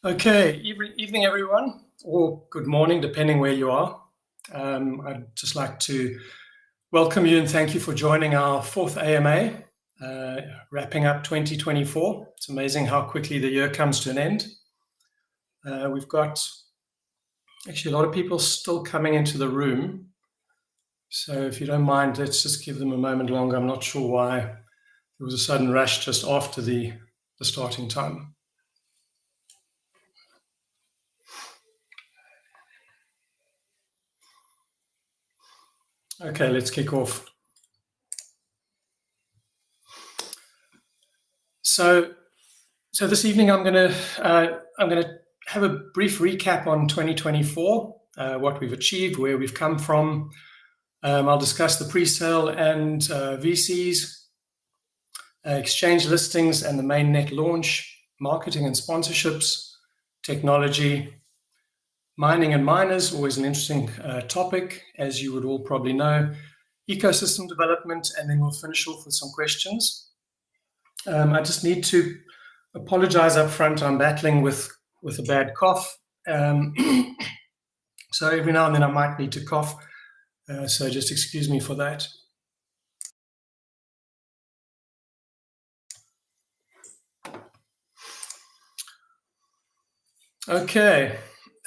Okay, evening everyone, or good morning, depending where you are. I'd just like to welcome you and thank you for joining our fourth AMA, wrapping up 2024. It's amazing how quickly the year comes to an end. We've got actually a lot of people still coming into the room. So if you don't mind, let's just give them a moment longer. I'm not sure why there was a sudden rush just after the starting time. Okay, let's kick off. So this evening I'm going to have a brief recap on 2024, what we've achieved, where we've come from. I'll discuss the pre-sale and VCs, exchange listings and the mainnet launch, marketing and sponsorships, technology, mining and miners, always an interesting topic, as you would all probably know, ecosystem development, and then we'll finish off with some questions. I just need to apologize up front. I'm battling with a bad cough. So every now and then I might need to cough. So just excuse me for that. Okay.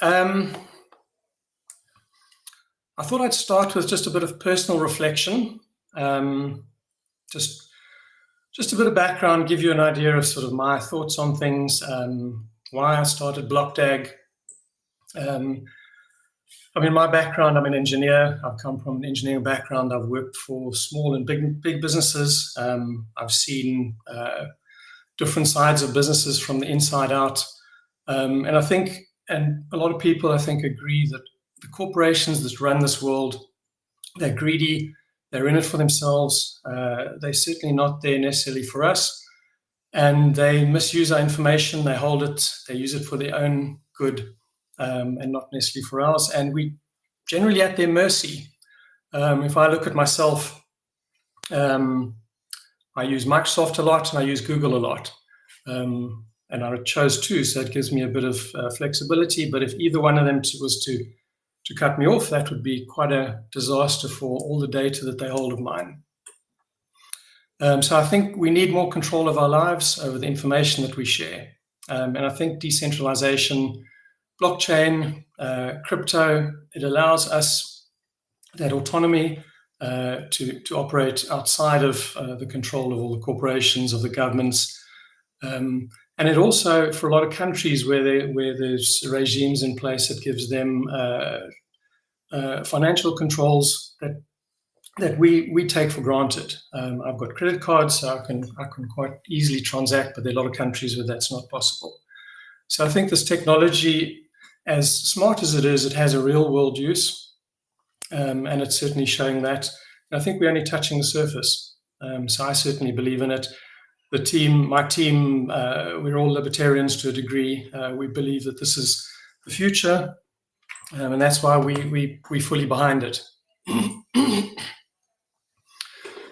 I thought I'd start with just a bit of personal reflection. Just a bit of background, give you an idea of sort of my thoughts on things, why I started Blockdag. My background, I'm an engineer. I've come from an engineering background. I've worked for small and big businesses. I've seen different sides of businesses from the inside out. And I think, and a lot of people, I think, agree that the corporations that run this world, they're greedy. They're in it for themselves. They're certainly not there necessarily for us. And they misuse our information. They hold it. They use it for their own good and not necessarily for ours. And we generally at their mercy. If I look at myself, I use Microsoft a lot and I use Google a lot. And I chose two, so it gives me a bit of flexibility. But if either one of them was to cut me off, that would be quite a disaster for all the data that they hold of mine. So I think we need more control of our lives over the information that we share. And I think decentralization, blockchain, crypto, it allows us that autonomy to operate outside of the control of all the corporations, of the governments. And it also, for a lot of countries where there's regimes in place, it gives them financial controls that we take for granted. I've got credit cards, so I can quite easily transact, but there are a lot of countries where that's not possible. So I think this technology, as smart as it is, it has a real world use, and it's certainly showing that. And I think we're only touching the surface. So I certainly believe in it. My team, we're all libertarians to a degree. We believe that this is the future, and that's why we're fully behind it.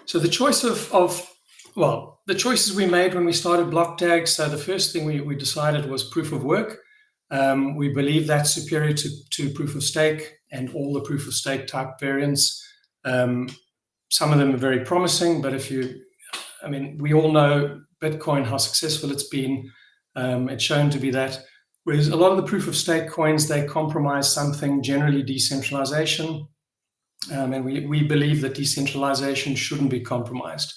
So the choice the choices we made when we started Blockdag. So the first thing we decided was proof of work. We believe that's superior to proof of stake and all the proof of stake type variants. Some of them are very promising, but we all know Bitcoin, how successful it's been. It's shown to be that. Whereas a lot of the proof of stake coins, they compromise something, generally decentralization. And we believe that decentralization shouldn't be compromised.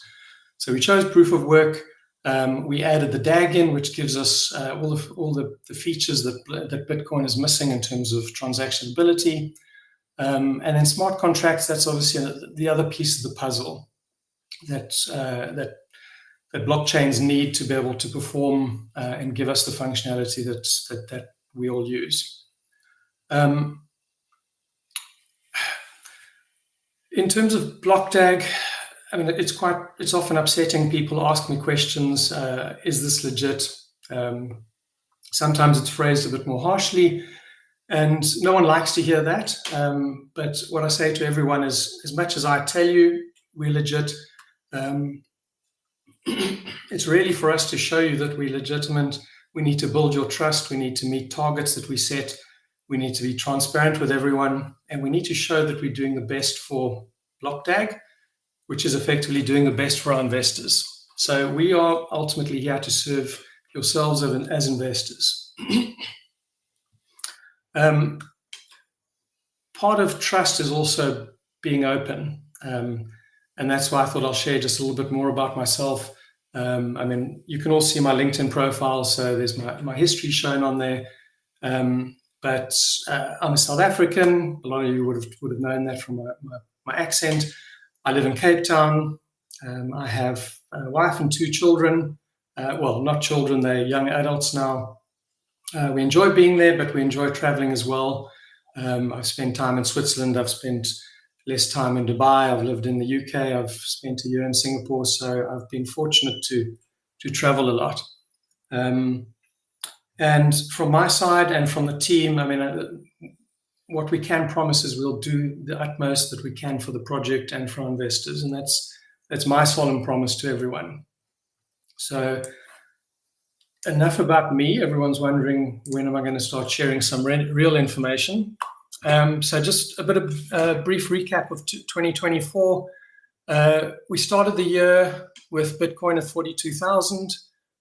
So we chose proof of work. We added the DAG in, which gives us all the features that Bitcoin is missing in terms of transactionability. And then smart contracts, that's obviously the other piece of the puzzle that blockchains need to be able to perform and give us the functionality that we all use. In terms of Blockdag, it's often upsetting. People ask me questions, is this legit? Sometimes it's phrased a bit more harshly, and no one likes to hear that. But what I say to everyone is, as much as I tell you we're legit, it's really for us to show you that we're legitimate we need to build your trust. We need to meet targets that we set. We need to be transparent with everyone. And we need to show that we're doing the best for Blockdag, which is effectively doing the best for our investors. So we are ultimately here to serve yourselves as investors. Part of trust is also being open. And that's why I thought I'll share just a little bit more about myself. I mean, you can all see my LinkedIn profile, so there's my history shown on there. But I'm a South African. A lot of you would have known that from my accent. I live in Cape Town. I have a wife and 2 children. Well, not children, they're young adults now. We enjoy being there, but we enjoy traveling as well. I've spent time in Switzerland. I've spent less time in Dubai. I've lived in the UK. I've spent a year in Singapore. So I've been fortunate to travel a lot. And from my side and from the team, I mean, what we can promise is we'll do the utmost that we can for the project and for our investors. And that's my solemn promise to everyone. So enough about me. Everyone's wondering, when am I going to start sharing some real information? So just a bit of a brief recap of 2024. We started the year with Bitcoin at 42,000.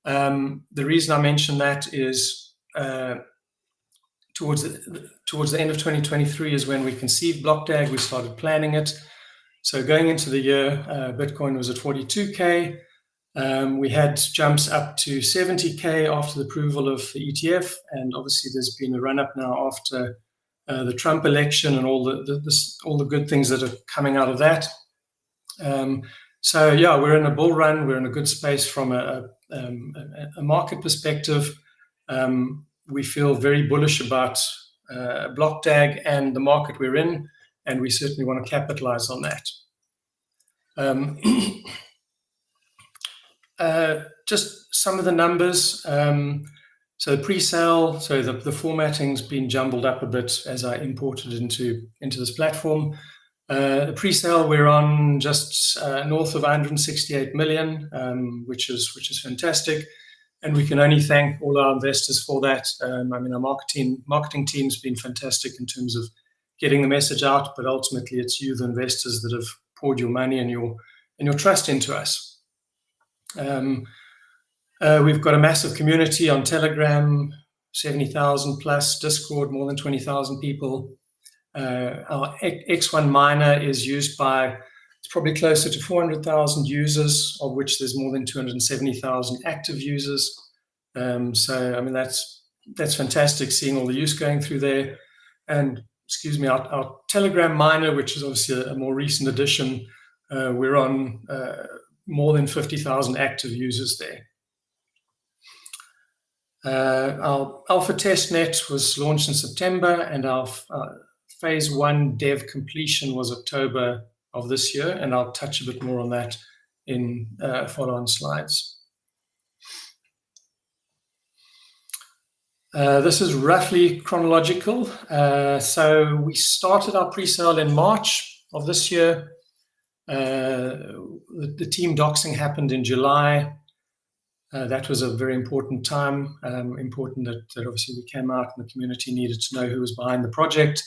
The reason I mention that is towards the end of 2023 is when we conceived Blockdag. We started planning it. So going into the year, Bitcoin was at 42K. We had jumps up to 70K after the approval of the ETF, and obviously there's been a run-up now after the Trump election and all the good things that are coming out of that. So yeah, we're in a bull run. We're in a good space from a market perspective. We feel very bullish about Blockdag and the market we're in, and we certainly want to capitalize on that. Just some of the numbers. So the pre-sale, so the formatting's been jumbled up a bit as I imported into this platform. The pre-sale, we're on just north of 168 million, which is fantastic, and we can only thank all our investors for that. I mean, our marketing team's been fantastic in terms of getting the message out, but ultimately it's you, the investors, that have poured your money and your trust into us. We've got a massive community on Telegram, 70,000 plus, Discord, more than 20,000 people. Our X1 miner is used by, it's probably closer to 400,000 users, of which there's more than 270,000 active users. So, I mean, that's fantastic, seeing all the use going through there. And, excuse me, our Telegram miner, which is obviously a more recent addition, we're on more than 50,000 active users there. Our alpha testnet was launched in September, and our phase 1 dev completion was October of this year, and I'll touch a bit more on that in follow-on slides. This is roughly chronological. So we started our pre-sale in March of this year. The team doxing happened in July. That was a very important time, important that obviously we came out and the community needed to know who was behind the project.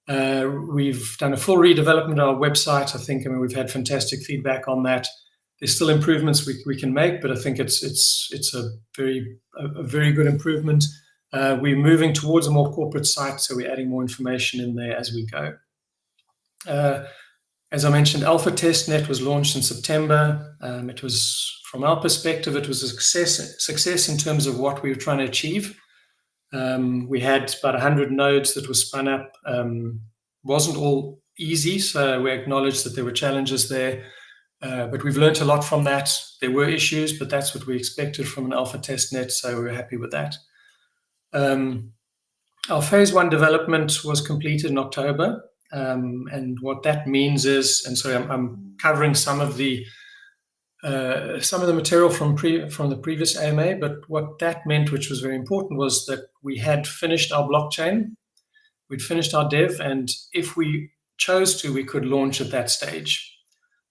We've done a full redevelopment of our website. I mean, we've had fantastic feedback on that. There's still improvements we can make, but I think it's a very good improvement. We're moving towards a more corporate site, so we're adding more information in there as we go. As I mentioned, Alpha Testnet was launched in September. It was, from our perspective, it was a success in terms of what we were trying to achieve. We had about 100 nodes that were spun up. Wasn't all easy, so we acknowledged that there were challenges there. But we've learned a lot from that. There were issues, but that's what we expected from an Alpha Testnet, so we're happy with that. Our phase 1 development was completed in October. And what that means is, and so I'm covering some of the material from the previous AMA, but what that meant, which was very important, was that we had finished our blockchain, we'd finished our dev, and if we chose to, we could launch at that stage.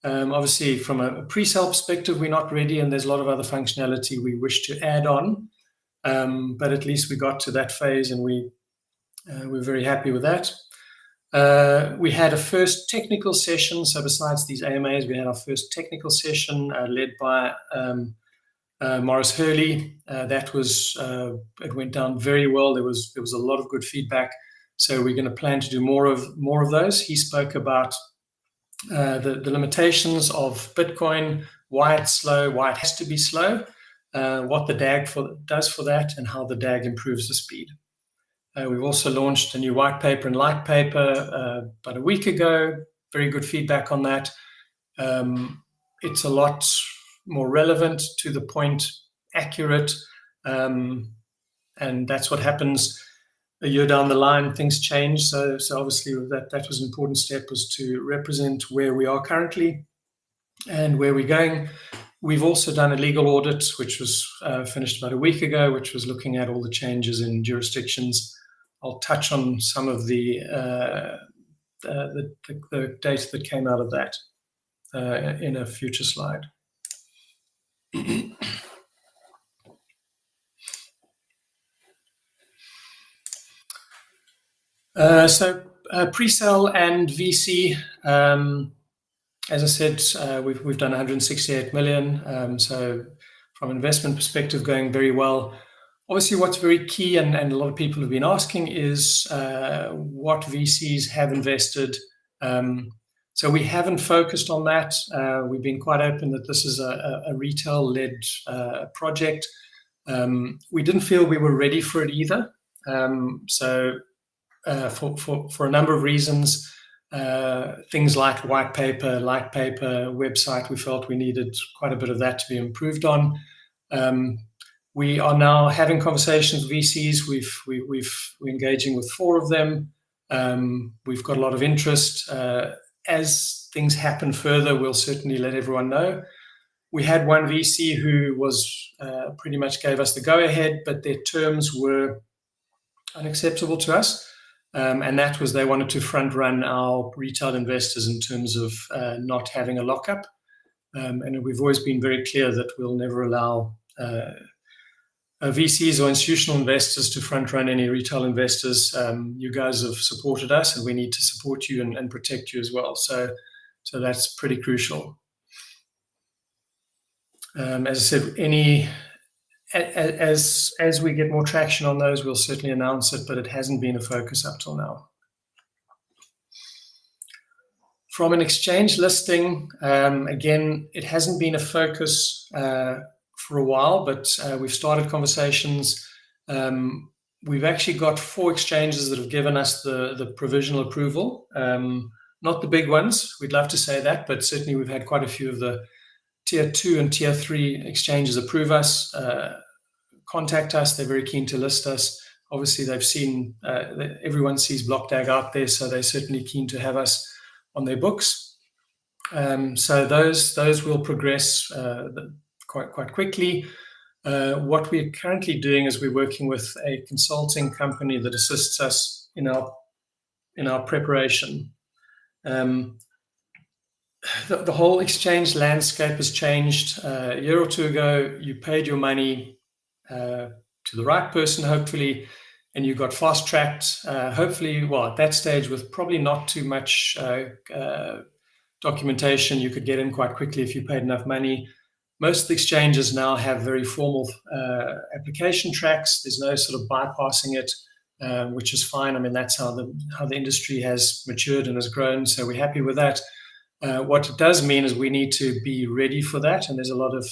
Obviously, from a pre-sale perspective, we're not ready, and there's a lot of other functionality we wish to add on. but at least we got to that phase, and we're very happy with that. We had a first technical session. So besides these AMAs, we had our first technical session led by Morris Hurley. That was it went down very well. There was a lot of good feedback. So we're going to plan to do more of those. He spoke about the limitations of Bitcoin, why it's slow, why it has to be slow, what the DAG does for that, and how the DAG improves the speed. We've also launched a new white paper and light paper about a week ago. Very good feedback on that. It's a lot more relevant, to the point, accurate, and that's what happens a year down the line. Things change, so obviously that was an important step, was to represent where we are currently and where we're going. We've also done a legal audit, which was finished about a week ago, which was looking at all the changes in jurisdictions. I'll touch on some of the data that came out of that in a future slide. So pre-sale and VC, as I said, we've done 168 million. So from an investment perspective, going very well. Obviously, what's very key, and a lot of people have been asking, is what VCs have invested. So we haven't focused on that. We've been quite open that this is a retail-led project. We didn't feel we were ready for it either. So for a number of reasons, things like white paper, light paper, website, we felt we needed quite a bit of that to be improved on. We are now having conversations with VCs. We're engaging with 4 of them. We've got a lot of interest. As things happen further, we'll certainly let everyone know. We had one VC who was pretty much gave us the go-ahead, but their terms were unacceptable to us. And that was, they wanted to front run our retail investors in terms of not having a lockup. And we've always been very clear that we'll never allow VCs or institutional investors to front run any retail investors. You guys have supported us, and we need to support you and protect you as well. So that's pretty crucial. As I said, as we get more traction on those, we'll certainly announce it, but it hasn't been a focus up till now. From an exchange listing, again, it hasn't been a focus for a while, but we've started conversations. We've actually got 4 exchanges that have given us the provisional approval. Not the big ones, we'd love to say that, but certainly we've had quite a few of the tier 2 and tier 3 exchanges approve us, contact us. They're very keen to list us. Obviously, they've seen, everyone sees Blockdag out there, so they're certainly keen to have us on their books. So those will progress quite quickly. What we're currently doing is we're working with a consulting company that assists us in our preparation. The whole exchange landscape has changed. A year or 2 ago, you paid your money to the right person, hopefully, and you got fast-tracked, hopefully, well, at that stage, with probably not too much documentation, you could get in quite quickly if you paid enough money. Most of the exchanges now have very formal application tracks. There's no sort of bypassing it, which is fine. I mean, that's how the industry has matured and has grown, so we're happy with that. What it does mean is we need to be ready for that, and there's a lot of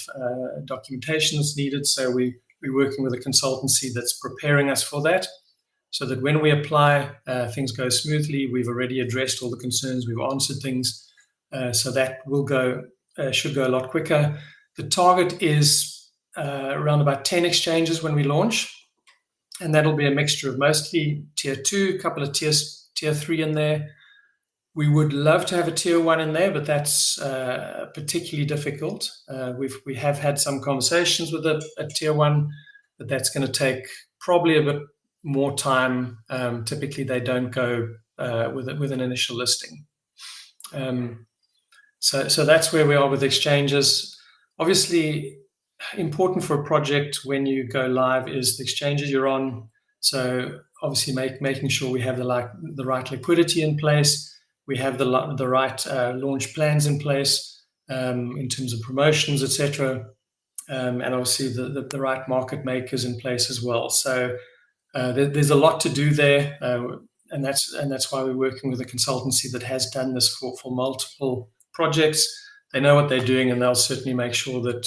documentation that's needed. So we're working with a consultancy that's preparing us for that, so that when we apply, things go smoothly. We've already addressed all the concerns. We've answered things, so that should go a lot quicker. The target is around about 10 exchanges when we launch, and that'll be a mixture of mostly tier 2, a couple of tier 3 in there. We would love to have a tier 1 in there, but that's particularly difficult. We have had some conversations with a tier 1, but that's going to take probably a bit more time. Typically, they don't go with an initial listing. So that's where we are with exchanges. Obviously, important for a project when you go live is the exchanges you're on. So obviously making sure we have the right liquidity in place, we have the right launch plans in place in terms of promotions, etc., and obviously the right market makers in place as well. So there's a lot to do there, and that's why we're working with a consultancy that has done this for multiple projects. They know what they're doing, and they'll certainly make sure that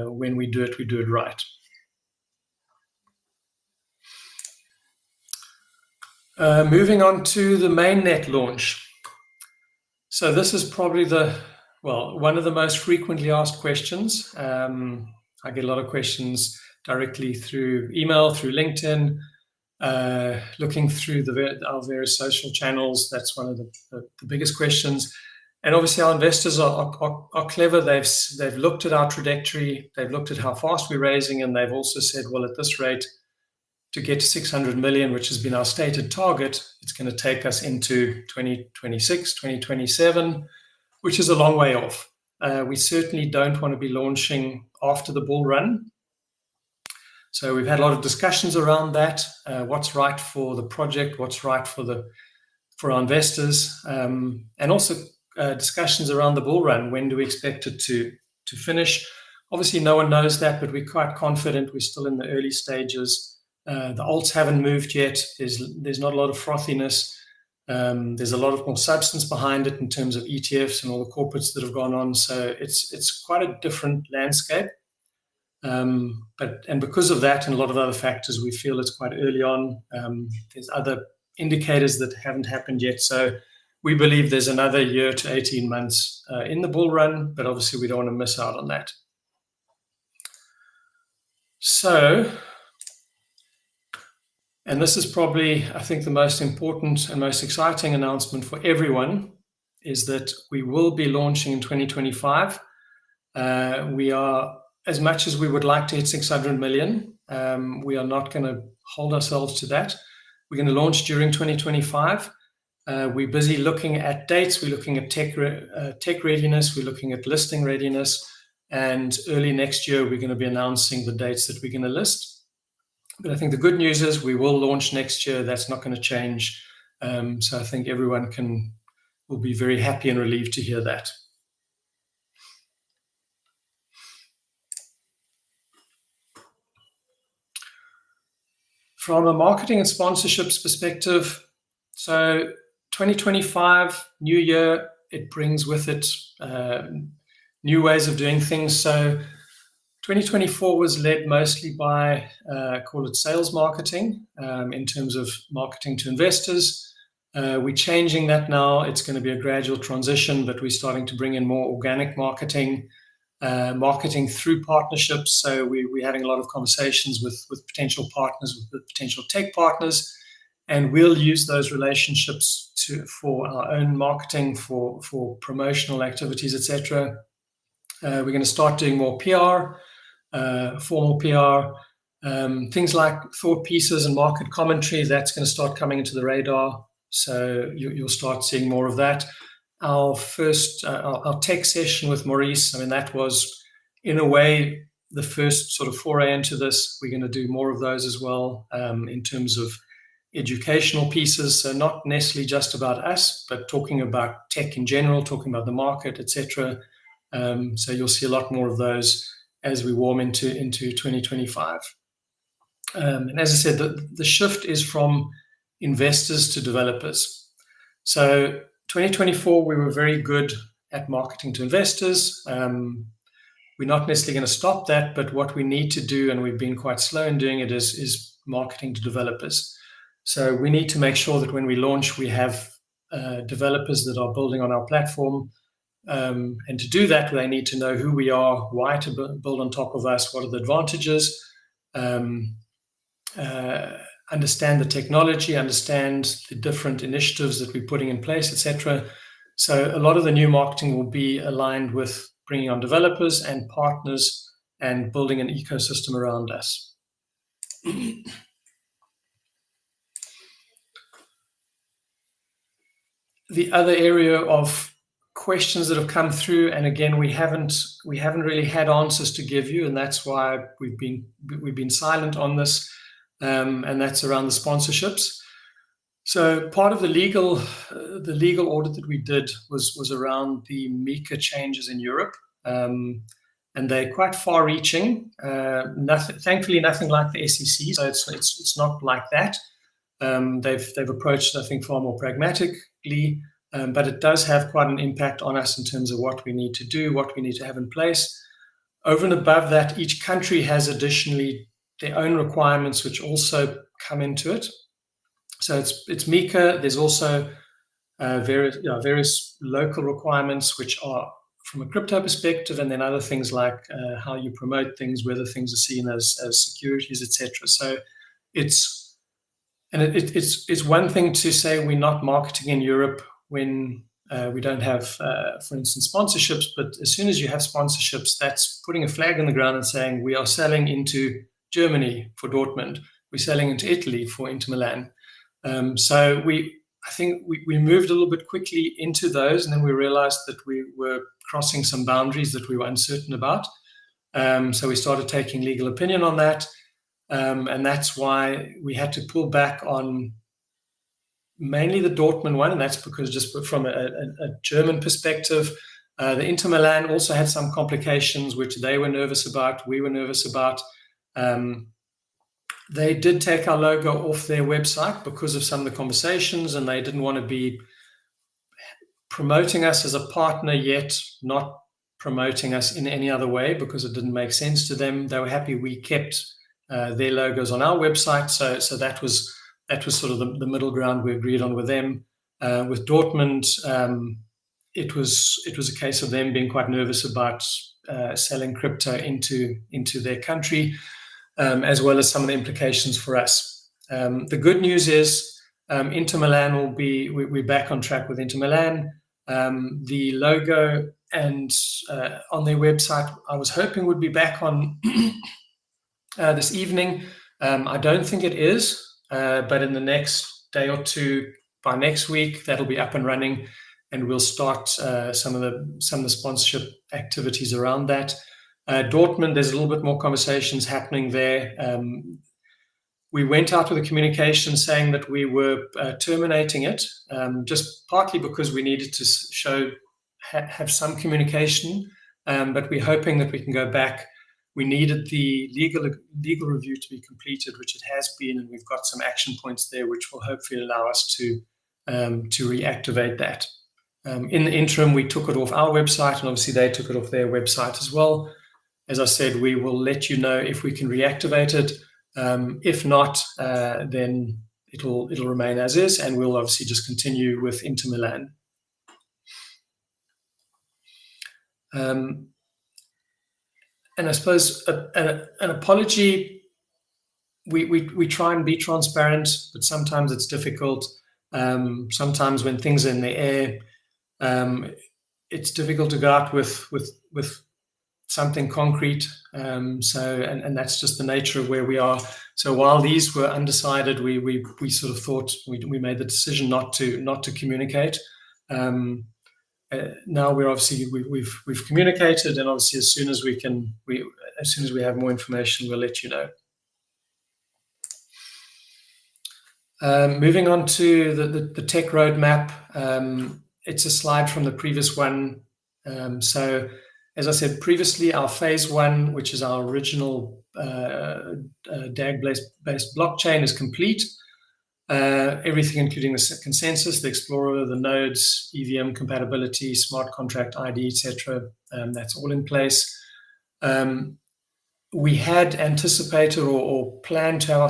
when we do it right. Moving on to the mainnet launch. So this is probably one of the most frequently asked questions. I get a lot of questions directly through email, through LinkedIn, looking through our various social channels. That's one of the biggest questions. And obviously our investors are clever. They've looked at our trajectory, they've looked at how fast we're raising, and they've also said, well, at this rate, to get to 600 million, which has been our stated target, it's going to take us into 2026, 2027, which is a long way off. We certainly don't want to be launching after the bull run. So we've had a lot of discussions around that. What's right for the project? What's right for our investors? And also discussions around the bull run. When do we expect it to finish? Obviously, no one knows that, but we're quite confident. We're still in the early stages. The alts haven't moved yet. There's not a lot of frothiness. There's a lot of more substance behind it in terms of ETFs and all the corporates that have gone on. So it's quite a different landscape. And because of that and a lot of other factors, we feel it's quite early on. There's other indicators that haven't happened yet. So we believe there's another year to 18 months in the bull run, but obviously we don't want to miss out on that. So, and this is probably, I think, the most important and most exciting announcement for everyone, is that we will be launching in 2025. We are, as much as we would like to hit 600 million, we are not going to hold ourselves to that. We're going to launch during 2025. We're busy looking at dates. We're looking at tech readiness. We're looking at listing readiness. And early next year, we're going to be announcing the dates that we're going to list. But I think the good news is we will launch next year. That's not going to change. So I think everyone will be very happy and relieved to hear that. From a marketing and sponsorships perspective, so 2025, new year, it brings with it new ways of doing things. So 2024 was led mostly by, call it sales marketing, in terms of marketing to investors. We're changing that now. It's going to be a gradual transition, but we're starting to bring in more organic marketing, marketing through partnerships. So we're having a lot of conversations with potential partners, with potential tech partners, and we'll use those relationships for our own marketing, for promotional activities, etc. We're going to start doing more PR, formal PR, things like thought pieces and market commentary. That's going to start coming into the radar. So you'll start seeing more of that. Our first, our tech session with Maurice, I mean, that was in a way the first sort of foray into this. We're going to do more of those as well, in terms of educational pieces. So not necessarily just about us, but talking about tech in general, talking about the market, etc. So you'll see a lot more of those as we warm into 2025. And as I said, the shift is from investors to developers. So 2024, we were very good at marketing to investors. We're not necessarily going to stop that, but what we need to do, and we've been quite slow in doing it, is marketing to developers. So we need to make sure that when we launch, we have developers that are building on our platform. And to do that, they need to know who we are, why to build on top of us, what are the advantages, understand the technology, understand the different initiatives that we're putting in place, etc. So a lot of the new marketing will be aligned with bringing on developers and partners and building an ecosystem around us. The other area of questions that have come through, and again, we haven't really had answers to give you, and that's why we've been silent on this, and that's around the sponsorships. So part of the legal audit that we did was around the MiCA changes in Europe, and they're quite far-reaching. Thankfully, nothing like the SEC, so it's not like that. They've approached, I think, far more pragmatically, but it does have quite an impact on us in terms of what we need to do, what we need to have in place. Over and above that, each country has additionally their own requirements, which also come into it. So it's MiCA. There's also various local requirements, which are from a crypto perspective, and then other things like how you promote things, whether things are seen as securities, etc. So it's one thing to say we're not marketing in Europe when we don't have, for instance, sponsorships. But as soon as you have sponsorships, that's putting a flag in the ground and saying we are selling into Germany for Dortmund, we're selling into Italy for Inter Milan. So I think we moved a little bit quickly into those, and then we realized that we were crossing some boundaries that we were uncertain about. So we started taking legal opinion on that, and that's why we had to pull back on mainly the Dortmund one, and that's because just from a German perspective, the Inter Milan also had some complications which they were nervous about, we were nervous about. They did take our logo off their website because of some of the conversations, and they didn't want to be promoting us as a partner yet not promoting us in any other way because it didn't make sense to them. They were happy we kept their logos on our website, so that was sort of the middle ground we agreed on with them. With Dortmund, it was a case of them being quite nervous about selling crypto into their country, as well as some of the implications for us. The good news is Inter Milan we're back on track with Inter Milan. The logo and on their website, I was hoping would be back on this evening. I don't think it is, but in the next day or two, by next week, that'll be up and running, and we'll start some of the sponsorship activities around that. Dortmund, there's a little bit more conversations happening there. We went out with a communication saying that we were terminating it, just partly because we needed to have some communication, but we're hoping that we can go back. We needed the legal review to be completed, which it has been, and we've got some action points there, which will hopefully allow us to reactivate that. In the interim, we took it off our website, and obviously they took it off their website as well. As I said, we will let you know if we can reactivate it. If not, then it'll remain as is, and we'll obviously just continue with Inter Milan. And I suppose an apology. We try and be transparent, but sometimes it's difficult. Sometimes when things are in the air, it's difficult to go out with something concrete. And that's just the nature of where we are. So while these were undecided, we sort of thought we made the decision not to communicate. Now we're obviously we've communicated, and obviously as soon as we have more information, we'll let you know. Moving on to the tech roadmap, it's a slide from the previous one. So as I said previously, our phase one, which is our original DAG-based blockchain, is complete. Everything including the consensus, the Explorer, the nodes, EVM compatibility, smart contract ID, etc. That's all in place. We had anticipated or planned to have our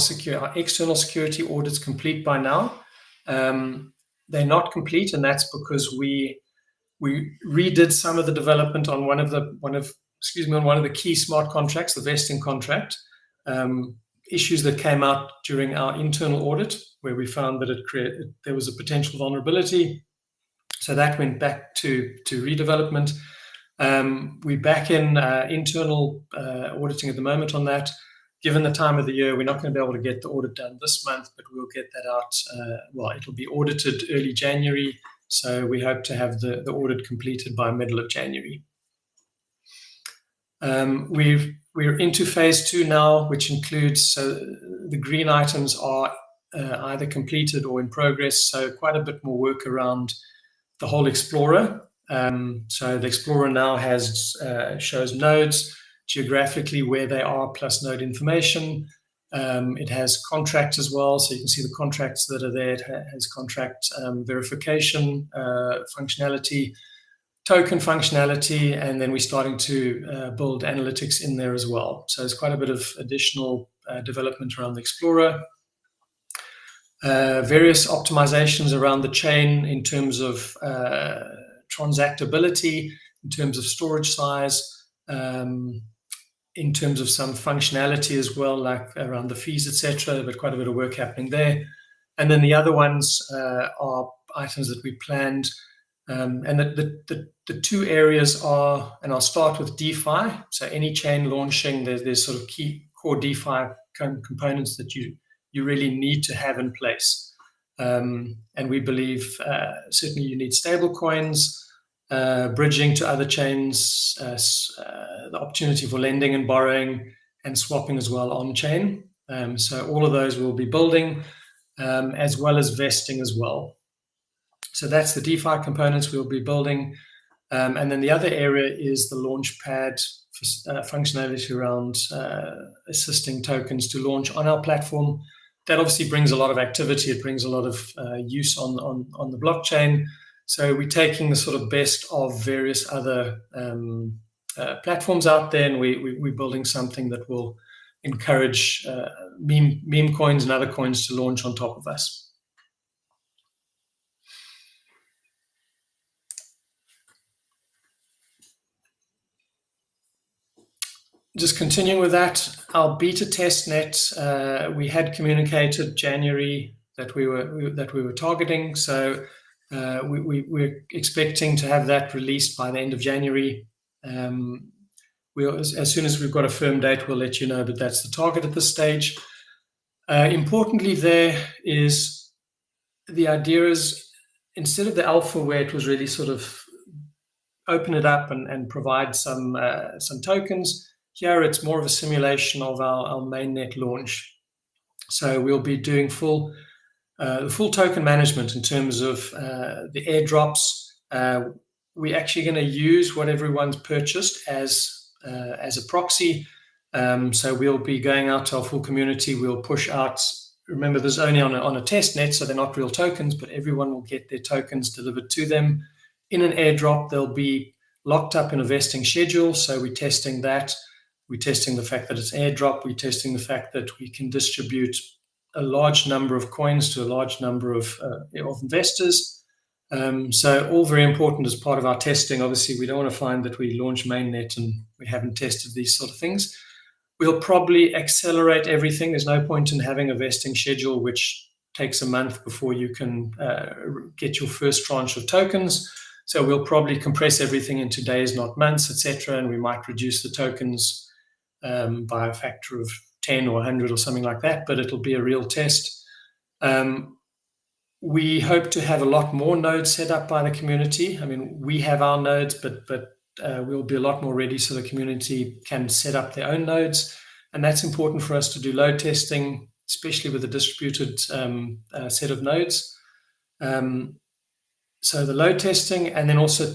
external security audits complete by now. They're not complete, and that's because we redid some of the development on one of the key smart contracts, the vesting contract. Issues that came out during our internal audit, where we found that there was a potential vulnerability. So that went back to redevelopment. We're back in internal auditing at the moment on that. Given the time of the year, we're not going to be able to get the audit done this month, but we'll get that out. It'll be audited early January, So we hope to have the audit completed by middle of January. We're into phase 2 now, which includes, so the green items are either completed or in progress, so quite a bit more work around the whole Explorer. So the Explorer now shows nodes geographically where they are, plus node information. It has contracts as well, so you can see the contracts that are there. It has contract verification functionality, token functionality, and then we're starting to build analytics in there as well. So there's quite a bit of additional development around the Explorer. Various optimizations around the chain in terms of transactability, in terms of storage size, in terms of some functionality as well, like around the fees, etc. But quite a bit of work happening there. And then the other ones are items that we planned. And the two areas are, and I'll start with DeFi. So any chain launching, there's sort of key core DeFi components that you really need to have in place. And we believe certainly you need stable coins, bridging to other chains, the opportunity for lending and borrowing and swapping as well on chain. So all of those we'll be building, as well as vesting as well. So that's the DeFi components we'll be building. And then the other area is the Launchpad functionality around assisting tokens to launch on our platform. That obviously brings a lot of activity. It brings a lot of use on the blockchain. So we're taking the sort of best of various other platforms out there, and we're building something that will encourage meme coins and other coins to launch on top of us. Just continuing with that, our beta testnet, we had communicated January that we were targeting. So we're expecting to have that released by the end of January. As soon as we've got a firm date, we'll let you know, but that's the target at this stage. Importantly, there is the idea is, instead of the alpha where it was really sort of open it up and provide some tokens, here it's more of a simulation of our mainnet launch. So we'll be doing full token management in terms of the airdrops. We're actually going to use what everyone's purchased as a proxy. So we'll be going out to our full community. We'll push out. Remember, there's only on a test net, so they're not real tokens, but everyone will get their tokens delivered to them in an airdrop. They'll be locked up in a vesting schedule. So we're testing that. We're testing the fact that it's airdrop. We're testing the fact that we can distribute a large number of coins to a large number of investors. So all very important as part of our testing. Obviously, we don't want to find that we launch mainnet and we haven't tested these sort of things. We'll probably accelerate everything. There's no point in having a vesting schedule which takes a month before you can get your first tranche of tokens. So we'll probably compress everything into days, not months, etc. And we might reduce the tokens by a factor of 10 or 100 or something like that, but it'll be a real test. We hope to have a lot more nodes set up by the community. I mean, we have our nodes, but we'll be a lot more ready so the community can set up their own nodes. And that's important for us to do load testing, especially with a distributed set of nodes. So the load testing, and then also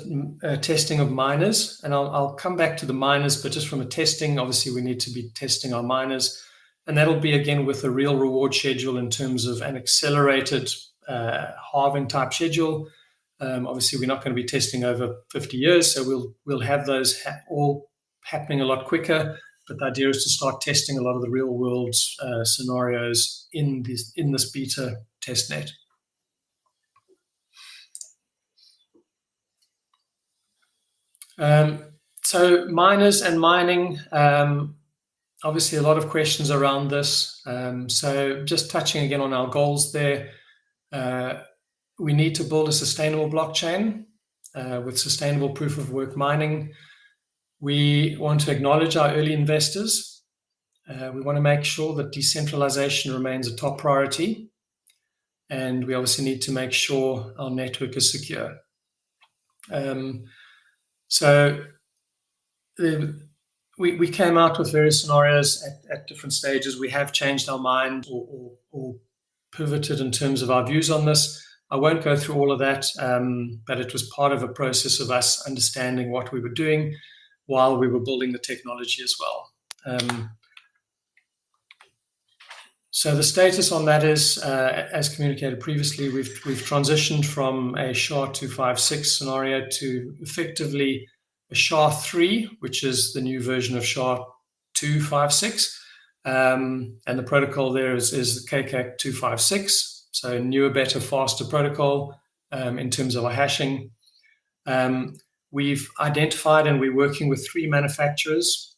testing of miners. And I'll come back to the miners, but just from a testing, obviously we need to be testing our miners. And that'll be, again, with a real reward schedule in terms of an accelerated halving type schedule. Obviously, we're not going to be testing over 50 years, so we'll have those all happening a lot quicker. But the idea is to start testing a lot of the real world scenarios in this beta testnet. So miners and mining, obviously a lot of questions around this. So just touching again on our goals there, we need to build a sustainable blockchain with sustainable proof of work mining. We want to acknowledge our early investors. We want to make sure that decentralization remains a top priority. and we obviously need to make sure our network is secure. So we came out with various scenarios at different stages. We have changed our mind or pivoted in terms of our views on this. I won't go through all of that, but it was part of a process of us understanding what we were doing while we were building the technology as well. So the status on that is, as communicated previously, we've transitioned from a SHA-256 scenario to effectively a SHA-3, which is the new version of SHA-256. And the protocol there is the KK-256, so newer, better, faster protocol in terms of our hashing. We've identified and we're working with 3 manufacturers.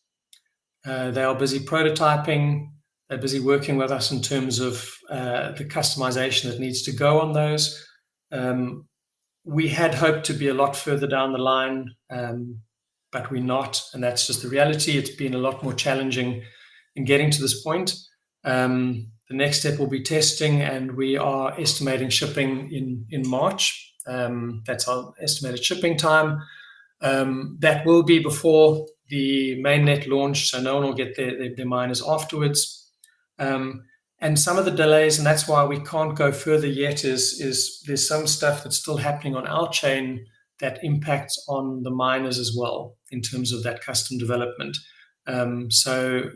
They are busy prototyping. They're busy working with us in terms of the customization that needs to go on those. We had hoped to be a lot further down the line, but we're not, and that's just the reality. It's been a lot more challenging in getting to this point. The next step will be testing, and we are estimating shipping in March. That's our estimated shipping time. That will be before the mainnet launch, so no one will get their miners afterwards. And some of the delays, and that's why we can't go further yet, is there's some stuff that's still happening on our chain that impacts on the miners as well in terms of that custom development. So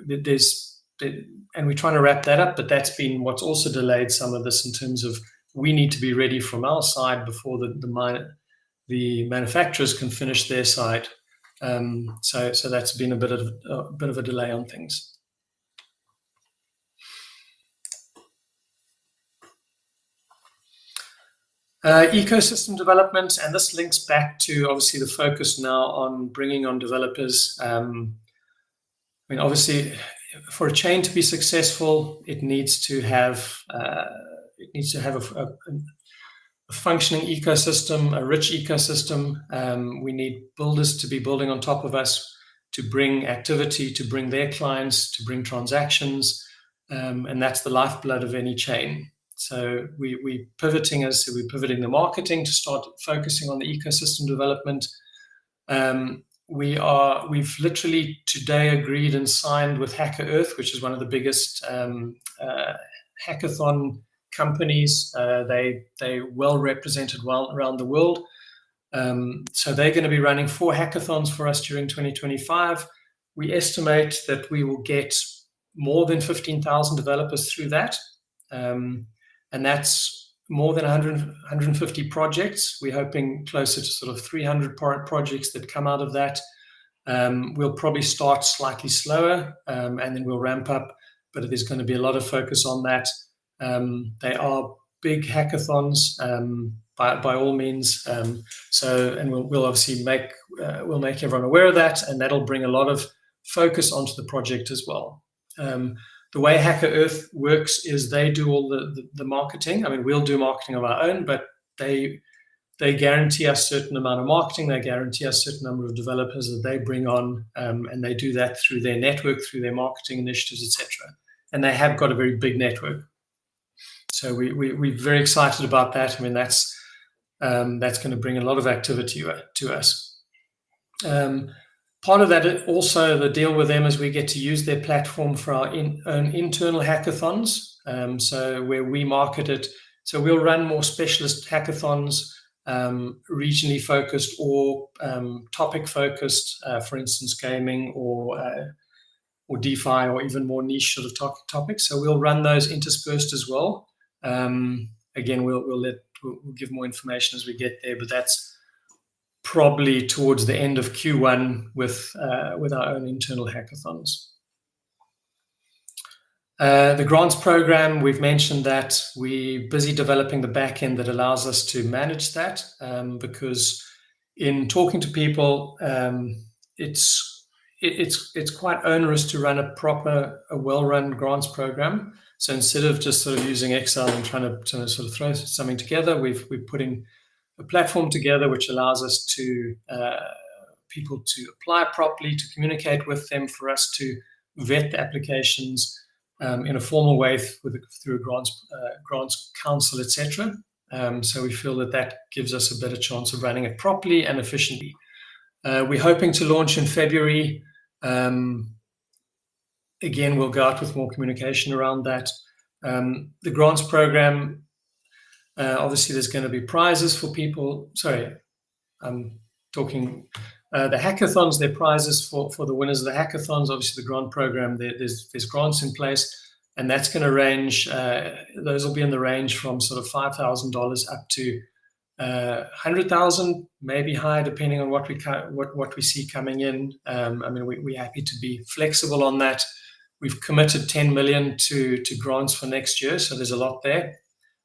and we're trying to wrap that up, but that's been what's also delayed some of this in terms of we need to be ready from our side before the manufacturers can finish their side. So that's been a bit of a delay on things. Ecosystem development, and this links back to obviously the focus now on bringing on developers. I mean, obviously, for a chain to be successful, it needs to have a functioning ecosystem, a rich ecosystem. We need builders to be building on top of us, to bring activity, to bring their clients, to bring transactions, and that's the lifeblood of any chain. So we're pivoting the marketing to start focusing on the ecosystem development. We've literally today agreed and signed with Hacker Earth, which is one of the biggest hackathon companies. They're well represented around the world. So they're going to be running 4 hackathons for us during 2025. We estimate that we will get more than 15,000 developers through that. And that's more than 150 projects. We're hoping closer to sort of 300 projects that come out of that. We'll probably start slightly slower, and then we'll ramp up, but there's going to be a lot of focus on that. They are big hackathons, by all means. And we'll obviously make everyone aware of that, and that'll bring a lot of focus onto the project as well. The way Hacker Earth works is they do all the marketing. I mean, we'll do marketing of our own, but they guarantee us a certain amount of marketing. They guarantee us a certain number of developers that they bring on, and they do that through their network, through their marketing initiatives, etc. And they have got a very big network. So we're very excited about that. I mean, that's going to bring a lot of activity to us. Part of that, also the deal with them is we get to use their platform for our own internal hackathons. So where we market it, so we'll run more specialist hackathons, regionally focused or topic focused, for instance, gaming or DeFi, or even more niche sort of topics. So we'll run those interspersed as well. Again, we'll give more information as we get there, but that's probably towards the end of Q1 with our own internal hackathons. The grants program, we've mentioned that we're busy developing the back end that allows us to manage that, because in talking to people, it's quite onerous to run a well-run grants program. So instead of just sort of using Excel and trying to sort of throw something together, we're putting a platform together which allows us to people to apply properly, to communicate with them, for us to vet the applications, in a formal way through grants council, etc. So we feel that gives us a better chance of running it properly and efficiently. We're hoping to launch in February. Again, we'll go out with more communication around that. The grants program, obviously there's going to be prizes for people. Sorry, I'm talking the hackathons. There are prizes for the winners of the hackathons. Obviously the grant program, there's grants in place, and that's going to range, those will be in the range from sort of $5,000 up to 100,000, maybe higher, depending on what we see coming in. I mean, we're happy to be flexible on that. We've committed 10 million to grants for next year, so there's a lot there,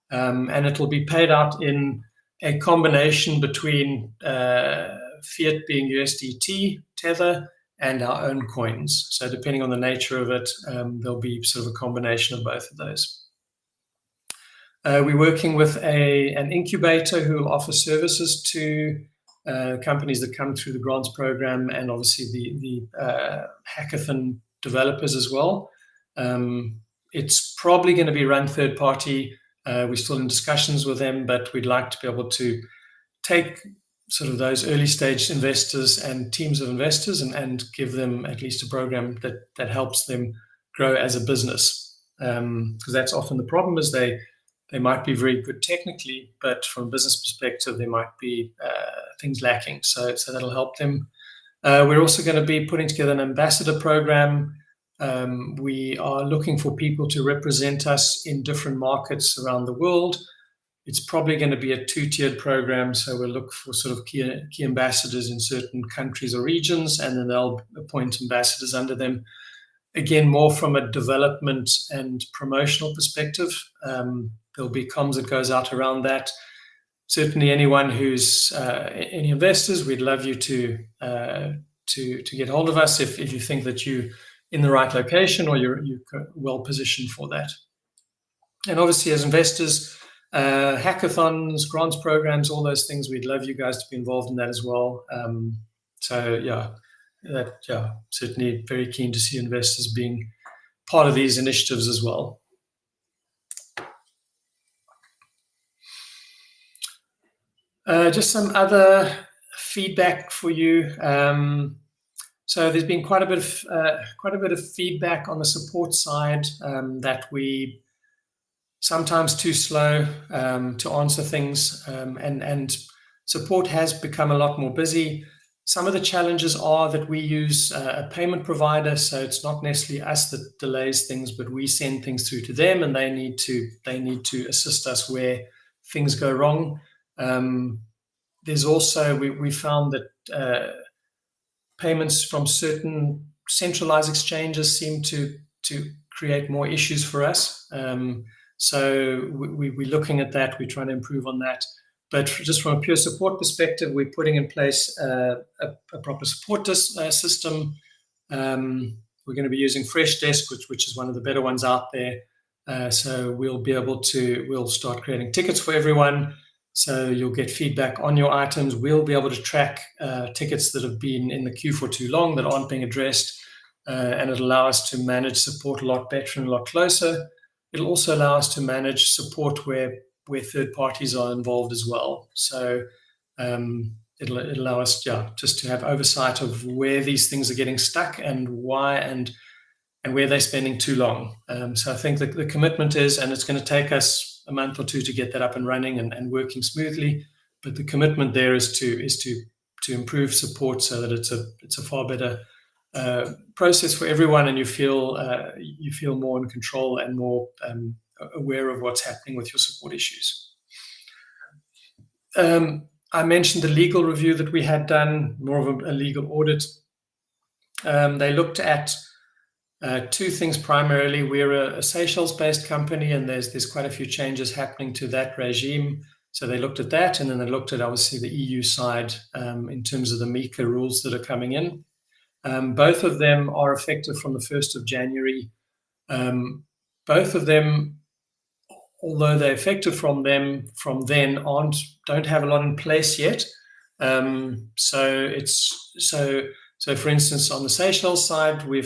and it'll be paid out in a combination between fiat being USDT, Tether, and our own coins. So depending on the nature of it, there'll be sort of a combination of both of those. We're working with an incubator who will offer services to companies that come through the grants program, and obviously the hackathon developers as well. It's probably going to be run third party. We're still in discussions with them, but we'd like to be able to take sort of those early stage investors and teams of investors and give them at least a program that helps them grow as a business. Because that's often the problem, is they might be very good technically, but from a business perspective, there might be things lacking. So that'll help them. We're also going to be putting together an ambassador program. We are looking for people to represent us in different markets around the world. It's probably going to be a two-tiered program. So we'll look for sort of key ambassadors in certain countries or regions, and then they'll appoint ambassadors under them. Again, more from a development and promotional perspective. There'll be comms that goes out around that. Certainly anyone who's any investors, we'd love you to get hold of us if you think that you're in the right location or you're well positioned for that. And obviously as investors, hackathons, grants programs, all those things, we'd love you guys to be involved in that as well. Certainly very keen to see investors being part of these initiatives as well. Just some other feedback for you. So there's been quite a bit of feedback on the support side, that we sometimes too slow to answer things, and support has become a lot more busy. Some of the challenges are that we use a payment provider, so it's not necessarily us that delays things, but we send things through to them, and they need to assist us where things go wrong. There's also, we found that payments from certain centralized exchanges seem to create more issues for us. So we're looking at that. We're trying to improve on that. But just from a pure support perspective, we're putting in place a proper support system. We're going to be using Freshdesk, which is one of the better ones out there. So we'll start creating tickets for everyone. So you'll get feedback on your items. We'll be able to track tickets that have been in the queue for too long, that aren't being addressed, and it'll allow us to manage support a lot better and a lot closer. It'll also allow us to manage support where third parties are involved as well. So it'll allow us just to have oversight of where these things are getting stuck and why, and where they're spending too long. So I think the commitment is, and it's going to take us a month or two to get that up and running and working smoothly, but the commitment there is to improve support so that it's a far better process for everyone, and you feel more in control and more aware of what's happening with your support issues. I mentioned the legal review that we had done, more of a legal audit. They looked at two things primarily. We're a Seychelles-based company, and there's quite a few changes happening to that regime. So they looked at that, and then they looked at obviously the EU side in terms of the MiCA rules that are coming in. Both of them are effective from the 1st of January. Both of them, although they're effective from then, don't have a lot in place yet. So for instance, on the Seychelles side, we're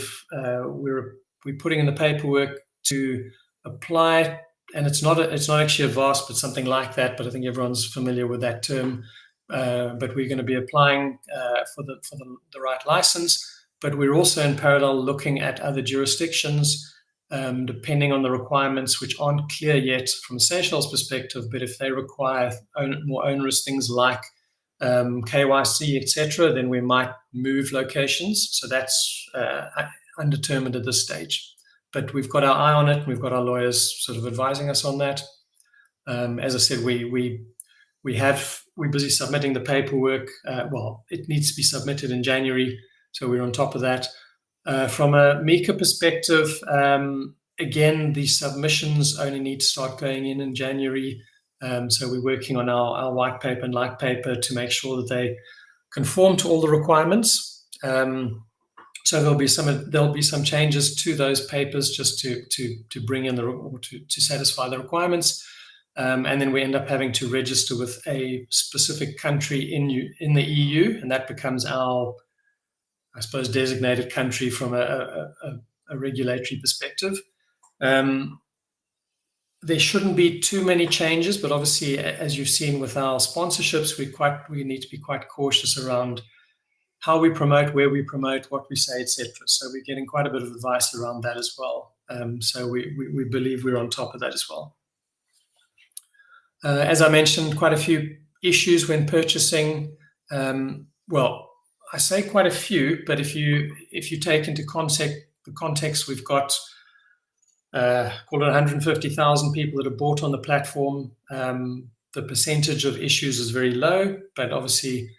putting in the paperwork to apply, and it's not actually a VASP, but something like that, but I think everyone's familiar with that term. But we're going to be applying for the right license. But we're also in parallel looking at other jurisdictions, depending on the requirements, which aren't clear yet from a Seychelles perspective. But if they require more onerous things like KYC, etc., then we might move locations. So that's undetermined at this stage. But we've got our eye on it. We've got our lawyers sort of advising us on that. As I said, we're busy submitting the paperwork. Well, it needs to be submitted in January, so we're on top of that. From a MiCA perspective, again, the submissions only need to start going in January. So we're working on our white paper and light paper to make sure that they conform to all the requirements. So there'll be some changes to those papers just to bring in to satisfy the requirements. And then we end up having to register with a specific country in the EU, and that becomes our, I suppose, designated country from a regulatory perspective. There shouldn't be too many changes, but obviously, as you've seen with our sponsorships, we need to be quite cautious around how we promote, where we promote, what we say, etc. So we're getting quite a bit of advice around that as well. So we believe we're on top of that as well. As I mentioned, quite a few issues when purchasing. Well, I say quite a few, but if you take into the context, we've got call it 150,000 people that have bought on the platform. The percentage of issues is very low, but obviously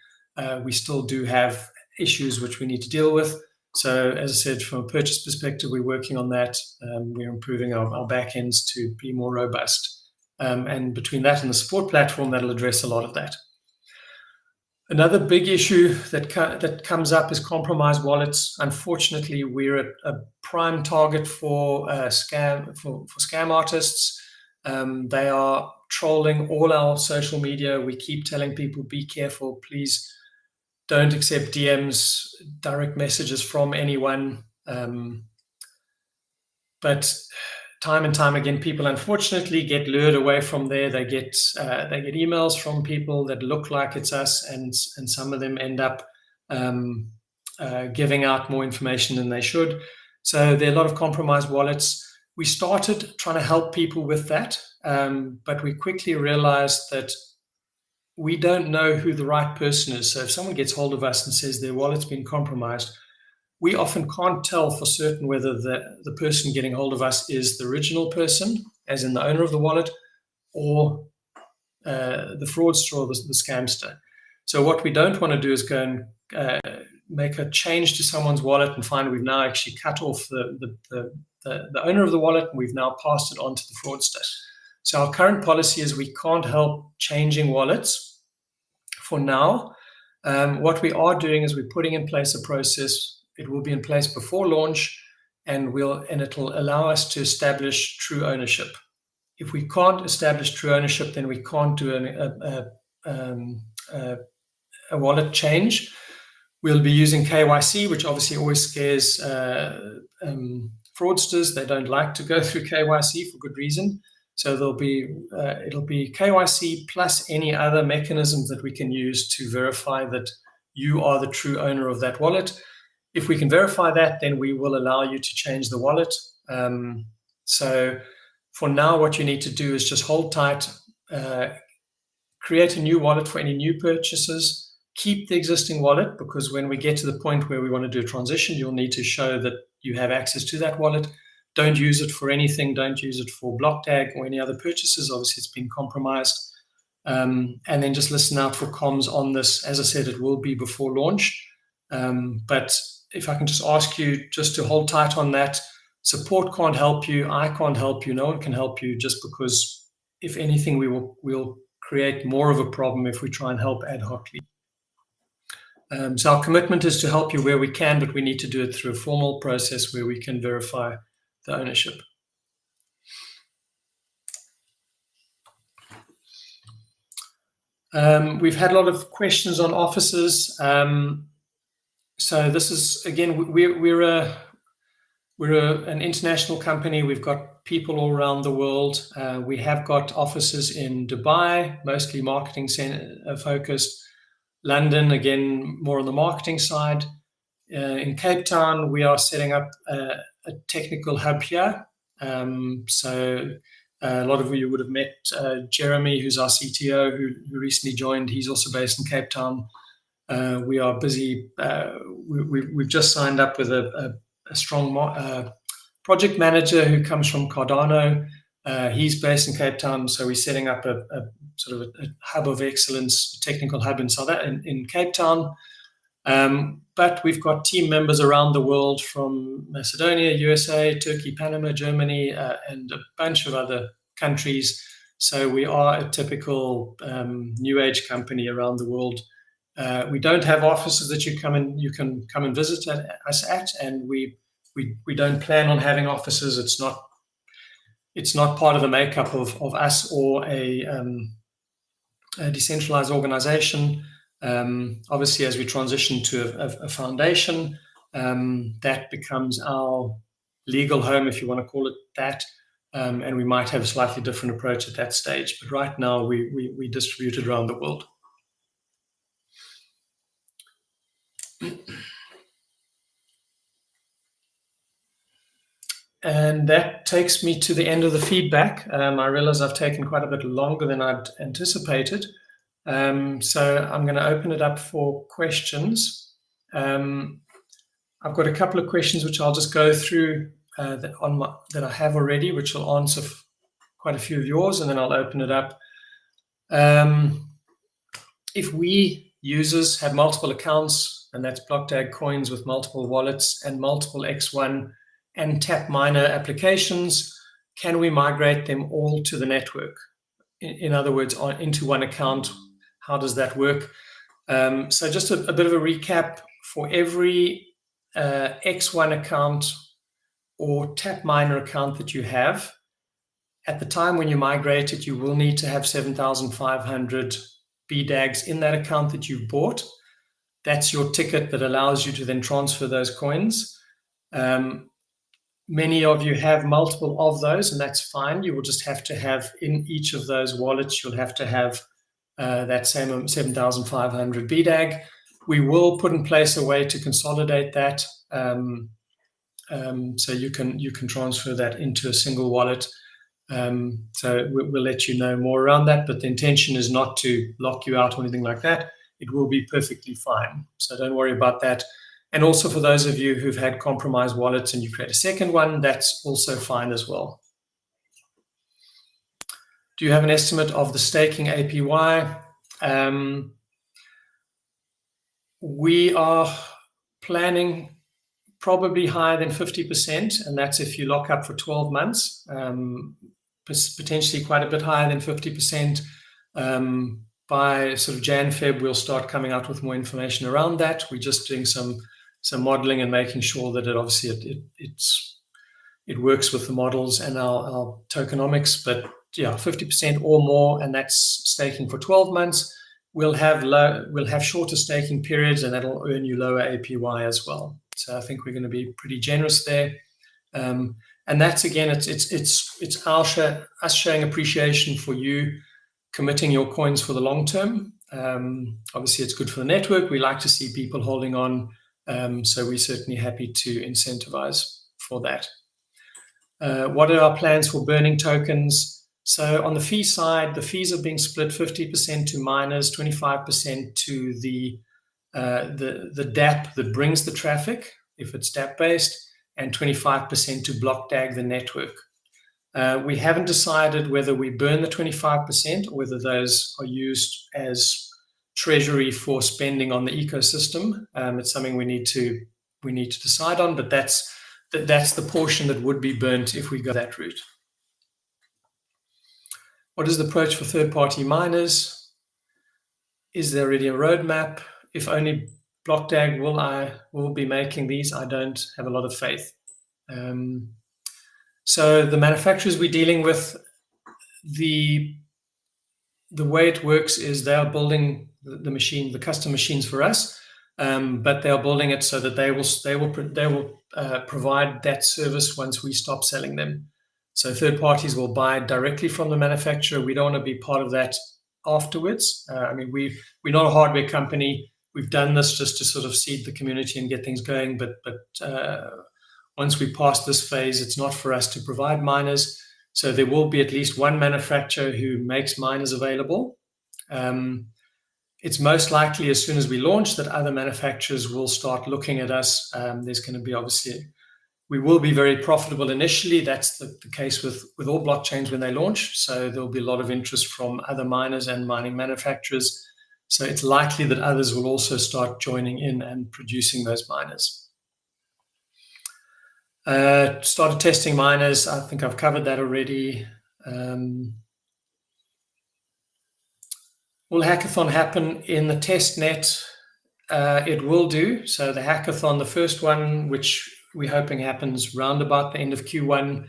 we still do have issues which we need to deal with. So as I said, from a purchase perspective, we're working on that. We're improving our back ends to be more robust. And between that and the support platform, that'll address a lot of that. Another big issue that comes up is compromised wallets. Unfortunately, we're a prime target for scam artists. They are trolling all our social media. We keep telling people, be careful, please don't accept DMs, direct messages from anyone. But time and time again, people unfortunately get lured away from there. They get emails from people that look like it's us, and some of them end up giving out more information than they should. So there are a lot of compromised wallets. We started trying to help people with that, but we quickly realized that we don't know who the right person is. So if someone gets hold of us and says their wallet's been compromised, we often can't tell for certain whether the person getting hold of us is the original person, as in the owner of the wallet, or the fraudster or the scamster. So what we don't want to do is go and make a change to someone's wallet and find we've now actually cut off the owner of the wallet, and we've now passed it on to the fraudster. So our current policy is we can't help changing wallets for now. What we are doing is we're putting in place a process. It will be in place before launch, and it'll allow us to establish true ownership. If we can't establish true ownership, then we can't do a wallet change. We'll be using KYC, which obviously always scares fraudsters. They don't like to go through KYC for good reason. So it'll be KYC plus any other mechanisms that we can use to verify that you are the true owner of that wallet. If we can verify that, then we will allow you to change the wallet. So for now, what you need to do is just hold tight, create a new wallet for any new purchases, keep the existing wallet, because when we get to the point where we want to do a transition, you'll need to show that you have access to that wallet. Don't use it for anything. Don't use it for Blockdag or any other purchases. Obviously, it's been compromised. And then just listen out for comms on this. As I said, it will be before launch. But if I can just ask you just to hold tight on that. Support can't help you. I can't help you. No one can help you, just because, if anything, we'll create more of a problem if we try and help ad hocly. So our commitment is to help you where we can, but we need to do it through a formal process where we can verify the ownership. We've had a lot of questions on offices. So this is, again, we're We're an international company. We've got people all around the world. We have got offices in Dubai, mostly marketing focused. London, again, more on the marketing side. In Cape Town, we are setting up a technical hub here. So a lot of you would have met Jeremy, who's our CTO, who recently joined. He's also based in Cape Town. We are busy. We've just signed up with a strong project manager who comes from Cardano. He's based in Cape Town, so we're setting up a sort of a hub of excellence, technical hub in Cape Town. But we've got team members around the world from Macedonia, USA, Turkey, Panama, Germany, and a bunch of other countries. So we are a typical new age company around the world. We don't have offices that you can come and visit us at, and we don't plan on having offices. It's not part of the makeup of us or a decentralized organization. Obviously, as we transition to a foundation, that becomes our legal home, if you want to call it that, and we might have a slightly different approach at that stage. But right now, we distribute it around the world. And that takes me to the end of the feedback. I realize I've taken quite a bit longer than I'd anticipated. So I'm going to open it up for questions. I've got a couple of questions which I'll just go through that I have already, which will answer quite a few of yours, and then I'll open it up. If we users have multiple accounts, and that's Blockdag coins with multiple wallets and multiple X1 and tap miner applications, can we migrate them all to the network? In other words, into one account. How does that work? So just a bit of a recap. For every X1 account or tap miner account that you have, at the time when you migrate it, you will need to have 7,500 BDAGs in that account that you've bought. That's your ticket that allows you to then transfer those coins. Many of you have multiple of those, and that's fine. You will just have to have in each of those wallets, you'll have to have that same 7,500 BDAG. We will put in place a way to consolidate that, so you can transfer that into a single wallet. So we'll let you know more around that, but the intention is not to lock you out or anything like that. It will be perfectly fine. So don't worry about that. And also for those of you who've had compromised wallets and you create a second one, that's also fine as well. Do you have an estimate of the staking APY? We are planning probably higher than 50%, and that's if you lock up for 12 months, potentially quite a bit higher than 50%. By sort of Jan, Feb, we'll start coming out with more information around that. We're just doing some modeling and making sure that it works with the models and our tokenomics. But yeah, 50% or more, and that's staking for 12 months. We'll have shorter staking periods, and that'll earn you lower APY as well. So I think we're going to be pretty generous there. And that's, again, it's us showing appreciation for you committing your coins for the long term. Obviously, it's good for the network. We like to see people holding on, so we're certainly happy to incentivize for that. What are our plans for burning tokens? So on the fee side, the fees are being split 50% to miners, 25% to the DApp that brings the traffic, if it's DApp-based, and 25% to Blockdag, the network. We haven't decided whether we burn the 25% or whether those are used as treasury for spending on the ecosystem. It's something we need to decide on, but that's the portion that would be burnt if we go that route. What is the approach for third-party miners? Is there already a roadmap? If only Blockdag will be making these, I don't have a lot of faith. So the manufacturers we're dealing with, the way it works is they are building the custom machines for us, but they are building it so that they will provide that service once we stop selling them. So third parties will buy directly from the manufacturer. We don't want to be part of that afterwards. We're not a hardware company. We've done this just to sort of seed the community and get things going. But once we pass this phase, it's not for us to provide miners. So there will be at least one manufacturer who makes miners available. It's most likely as soon as we launch that other manufacturers will start looking at us. There's going to be we will be very profitable initially. That's the case with all blockchains when they launch. So there'll be a lot of interest from other miners and mining manufacturers. So it's likely that others will also start joining in and producing those miners. Started testing miners. I think I've covered that already. Will hackathon happen in the test net? It will do. So the hackathon, the first one, which we're hoping happens round about the end of Q1,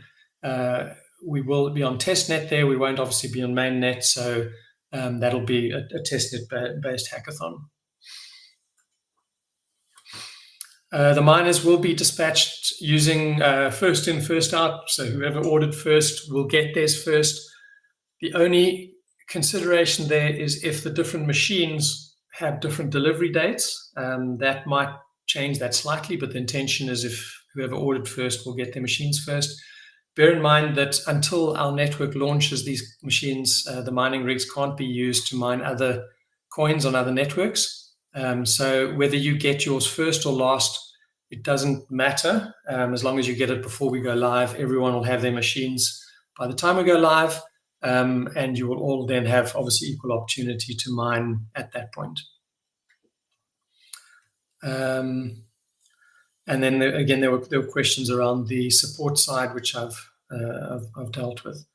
we will be on testnet there. We won't obviously be on mainnet, so that'll be a testnet-based hackathon. The miners will be dispatched using first in, first out. So whoever ordered first will get theirs first. The only consideration there is if the different machines have different delivery dates, that might change that slightly, but the intention is if whoever ordered first will get their machines first. Bear in mind that until our network launches, these machines, the mining rigs can't be used to mine other coins on other networks. So whether you get yours first or last, it doesn't matter. As long as you get it before we go live, everyone will have their machines by the time we go live, and you will all then have obviously equal opportunity to mine at that point. And then again, there were questions around the support side, which I've dealt with.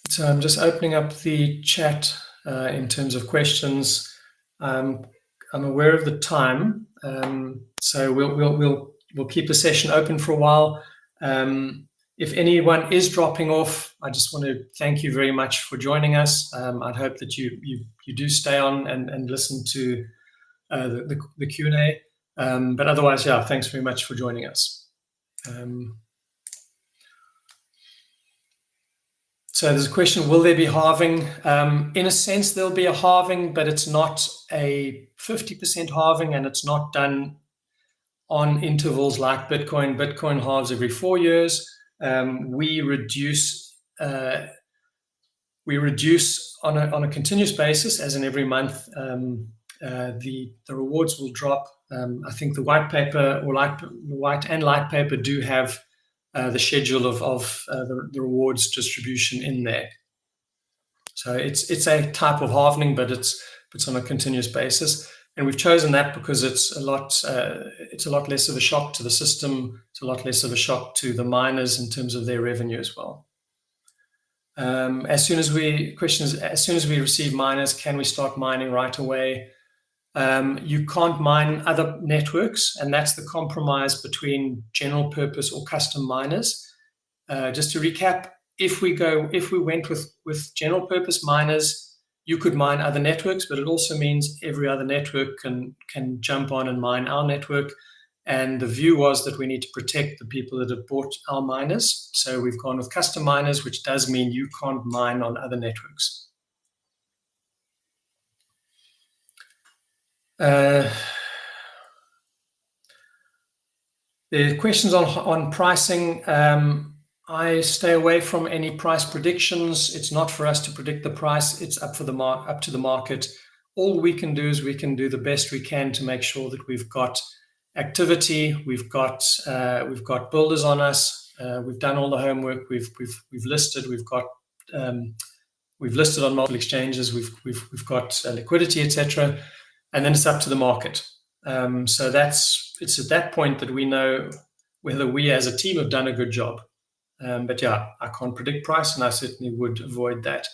So I'm just opening up the chat in terms of questions. I'm aware of the time, so we'll keep the session open for a while. If anyone is dropping off, I just want to thank you very much for joining us. I'd hope that you do stay on and listen to the Q&A. But otherwise, yeah, thanks very much for joining us. So there's a question, will there be halving? In a sense, there'll be a halving, but it's not a 50% halving, and it's not done on intervals like Bitcoin. Bitcoin halves every 4 years. We reduce on a continuous basis, as in every month. The rewards will drop. I think the white paper or the white and light paper do have the schedule of the rewards distribution in there. So it's a type of halving, but it's on a continuous basis. And we've chosen that because it's a lot less of a shock to the system. It's a lot less of a shock to the miners in terms of their revenue as well. As soon as we receive miners, can we start mining right away? You can't mine other networks, and that's the compromise between general purpose or custom miners. Just to recap, if we went with general purpose miners, you could mine other networks, but it also means every other network can jump on and mine our network. And the view was that we need to protect the people that have bought our miners. So we've gone with custom miners, which does mean you can't mine on other networks. The questions on pricing. I stay away from any price predictions. It's not for us to predict the price. It's up to the market. All we can do is we can do the best we can to make sure that we've got activity. We've got builders on us. We've done all the homework. We've listed. We've listed on multiple exchanges. We've got liquidity, etc. And then it's up to the market. So it's at that point that we know whether we as a team have done a good job. But yeah, I can't predict price, and I certainly would avoid that.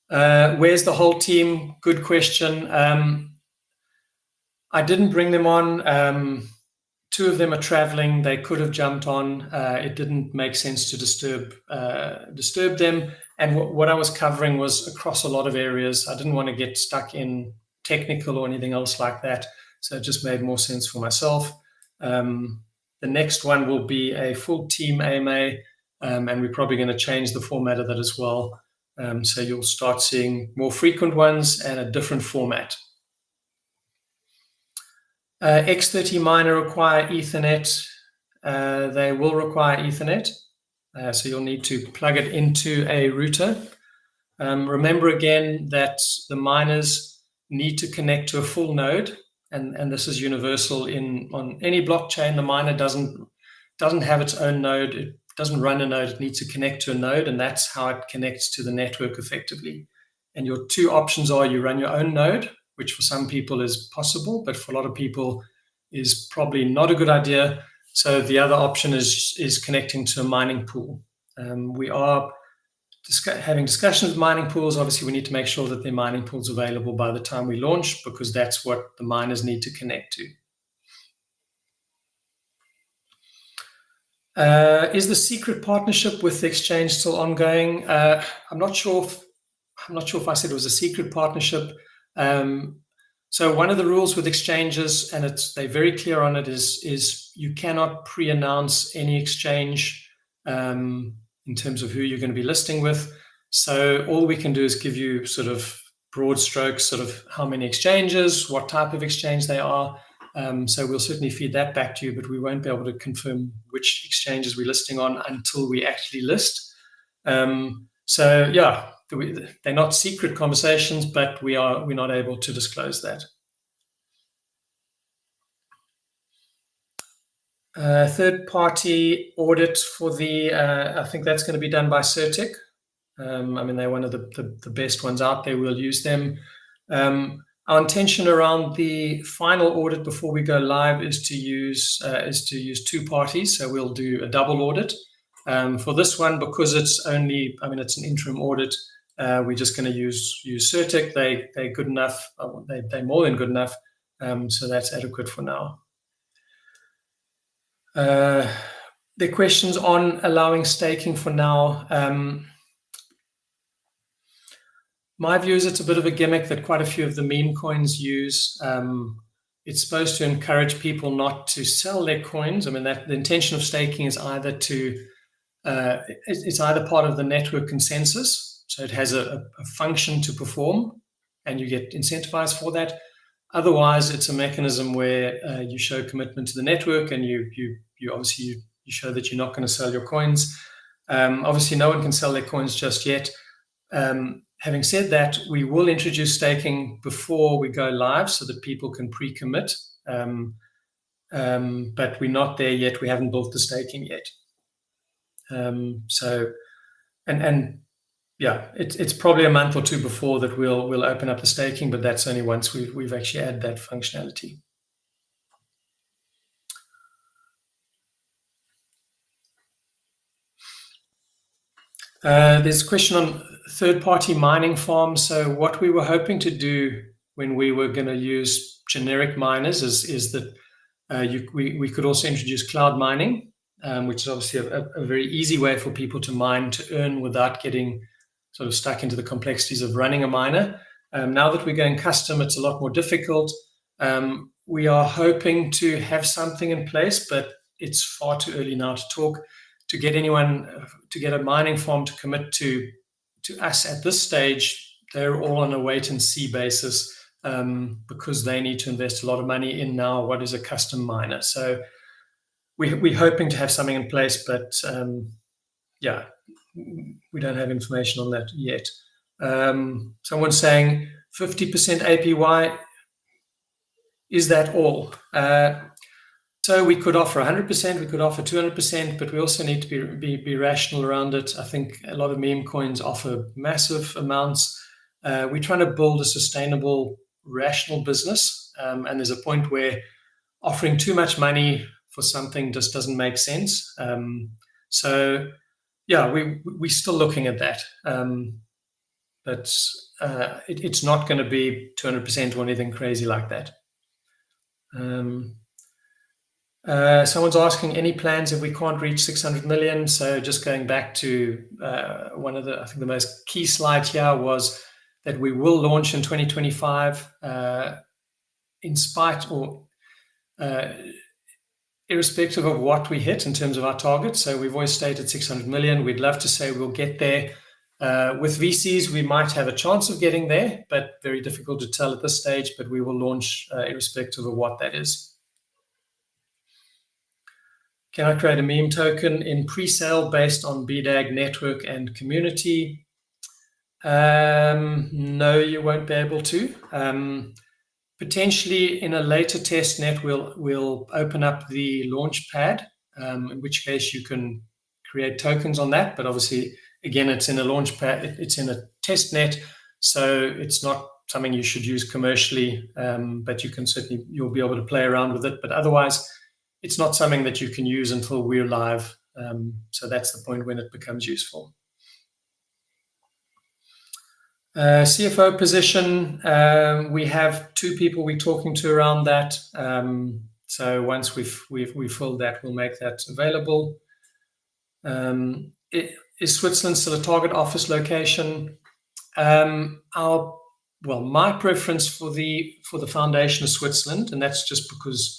Where's the whole team? Good question. I didn't bring them on. Two of them are traveling. They could have jumped on. It didn't make sense to disturb them. And what I was covering was across a lot of areas. I didn't want to get stuck in technical or anything else like that. So it just made more sense for myself. The next one will be a full team AMA, and we're probably going to change the format of that as well. So you'll start seeing more frequent ones and a different format. X30 miner require Ethernet. They will require Ethernet. So you'll need to plug it into a router. Remember again that the miners need to connect to a full node, and this is universal on any blockchain. The miner doesn't have its own node. It doesn't run a node. It needs to connect to a node, and that's how it connects to the network effectively. And your two options are you run your own node, which for some people is possible, but for a lot of people is probably not a good idea. So the other option is connecting to a mining pool. We are having discussions with mining pools. Obviously, we need to make sure that their mining pool's available by the time we launch, because that's what the miners need to connect to. Is the secret partnership with the exchange still ongoing? I'm not sure if I said it was a secret partnership. So one of the rules with exchanges, and they're very clear on it, is you cannot pre-announce any exchange in terms of who you're going to be listing with. So all we can do is give you sort of broad strokes, sort of how many exchanges, what type of exchange they are. So we'll certainly feed that back to you, but we won't be able to confirm which exchanges we're listing on until we actually list. So yeah, they're not secret conversations, but we're not able to disclose that. Third-party audit for I think that's going to be done by Certec. I mean, they're one of the best ones out there. We'll use them. Our intention around the final audit before we go live is to use two parties. So we'll do a double audit. For this one, because it's an interim audit, we're just going to use Certec. They're good enough. They're more than good enough. So that's adequate for now. The questions on allowing staking for now. My view is it's a bit of a gimmick that quite a few of the meme coins use. It's supposed to encourage people not to sell their coins. I mean, the intention of staking is it's either part of the network consensus, so it has a function to perform, and you get incentivized for that. Otherwise, it's a mechanism where you show commitment to the network, and you obviously you show that you're not going to sell your coins. Obviously, no one can sell their coins just yet. Having said that, we will introduce staking before we go live so that people can pre-commit. But we're not there yet. We haven't built the staking yet. It's probably a month or two before that we'll open up the staking, but that's only once we've actually added that functionality. There's a question on third-party mining farms. So what we were hoping to do when we were going to use generic miners is that we could also introduce cloud mining, which is obviously a very easy way for people to mine to earn without getting sort of stuck into the complexities of running a miner. Now that we're going custom, it's a lot more difficult. We are hoping to have something in place, but it's far too early now to talk. To get a mining farm to commit to us at this stage, they're all on a wait and see basis because they need to invest a lot of money in now what is a custom miner. So we're hoping to have something in place, but we don't have information on that yet. Someone's saying 50% APY, is that all? So we could offer 100%, we could offer 200%, but we also need to be rational around it. I think a lot of meme coins offer massive amounts. We're trying to build a sustainable, rational business, and there's a point where offering too much money for something just doesn't make sense. We're still looking at that, but it's not going to be 200% or anything crazy like that. Someone's asking any plans if we can't reach 600 million. So just going back to one of the most key slides here was that we will launch in 2025. in spite or irrespective of what we hit in terms of our target. So we've always stated 600 million. We'd love to say we'll get there. With VCs, we might have a chance of getting there, but very difficult to tell at this stage, but we will launch irrespective of what that is. Can I create a meme token in pre-sale based on BDAG network and community? No, you won't be able to. Potentially in a later test net, we'll open up the launch pad, in which case you can create tokens on that. But obviously, again, it's in a launch pad, it's in a test net, so it's not something you should use commercially, but you'll be able to play around with it. But otherwise, it's not something that you can use until we're live. So that's the point when it becomes useful. CFO position, we have 2 people we're talking to around that. So once we've filled that, we'll make that available. Is Switzerland still a target office location? My preference for the foundation is Switzerland, and that's just because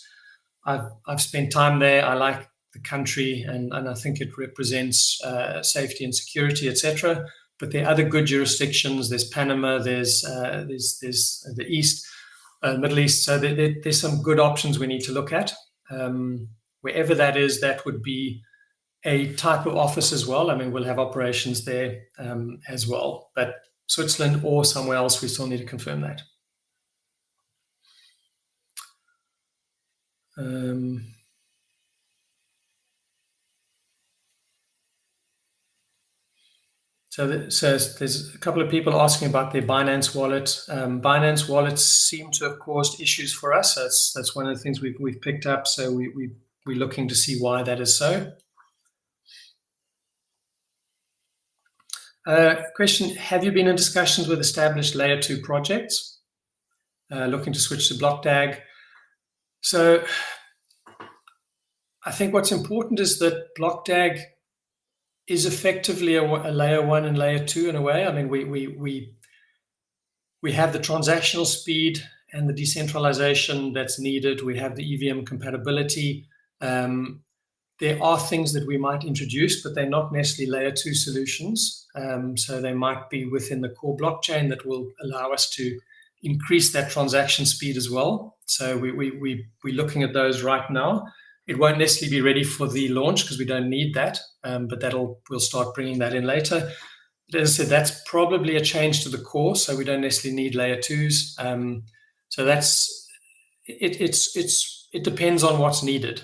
I've spent time there. I like the country, and I think it represents safety and security, etc. But there are other good jurisdictions. There's Panama. There's the East, Middle East. So there's some good options we need to look at. Wherever that is, that would be a type of office as well. I mean, we'll have operations there as well. But Switzerland or somewhere else, we still need to confirm that. So there's a couple of people asking about their Binance wallet. Binance wallets seem to have caused issues for us. That's one of the things we've picked up. So we're looking to see why that is so. Question: have you been in discussions with established layer 2 projects looking to switch to Blockdag? So I think what's important is that Blockdag is effectively a layer 1 and layer 2 in a way. I mean, we have the transactional speed and the decentralization that's needed. We have the EVM compatibility. There are things that we might introduce, but they're not necessarily layer 2 solutions. So they might be within the core blockchain that will allow us to increase that transaction speed as well. So we're looking at those right now. It won't necessarily be ready for the launch because we don't need that, but we'll start bringing that in later. But as I said, that's probably a change to the core, so we don't necessarily need layer 2s. So that's it depends on what's needed,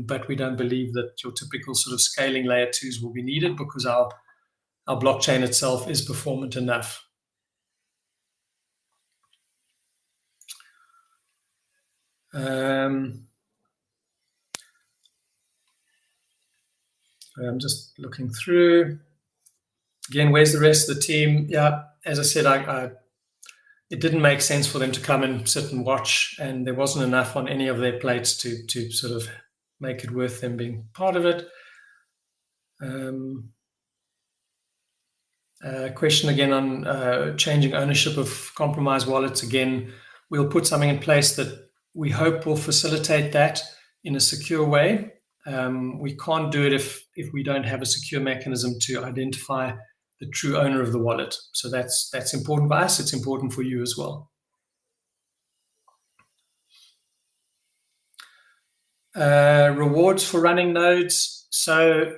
but we don't believe that your typical sort of scaling layer 2s will be needed because our blockchain itself is performant enough. I'm just looking through. Again, where's the rest of the team? Yeah, as I said, it didn't make sense for them to come and sit and watch, and there wasn't enough on any of their plates to sort of make it worth them being part of it. Question again on changing ownership of compromised wallets. Again, we'll put something in place that we hope will facilitate that in a secure way. We can't do it if we don't have a secure mechanism to identify the true owner of the wallet. So that's important for us. It's important for you as well. Rewards for running nodes. So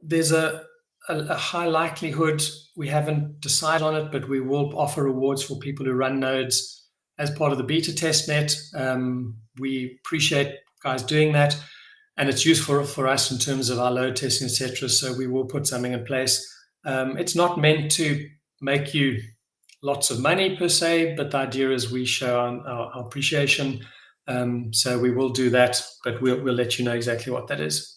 there's a high likelihood, we haven't decided on it, but we will offer rewards for people who run nodes as part of the beta test net. We appreciate guys doing that, and it's useful for us in terms of our load testing, etc. So we will put something in place. It's not meant to make you lots of money per se, but the idea is we show our appreciation. So we will do that, but we'll let you know exactly what that is.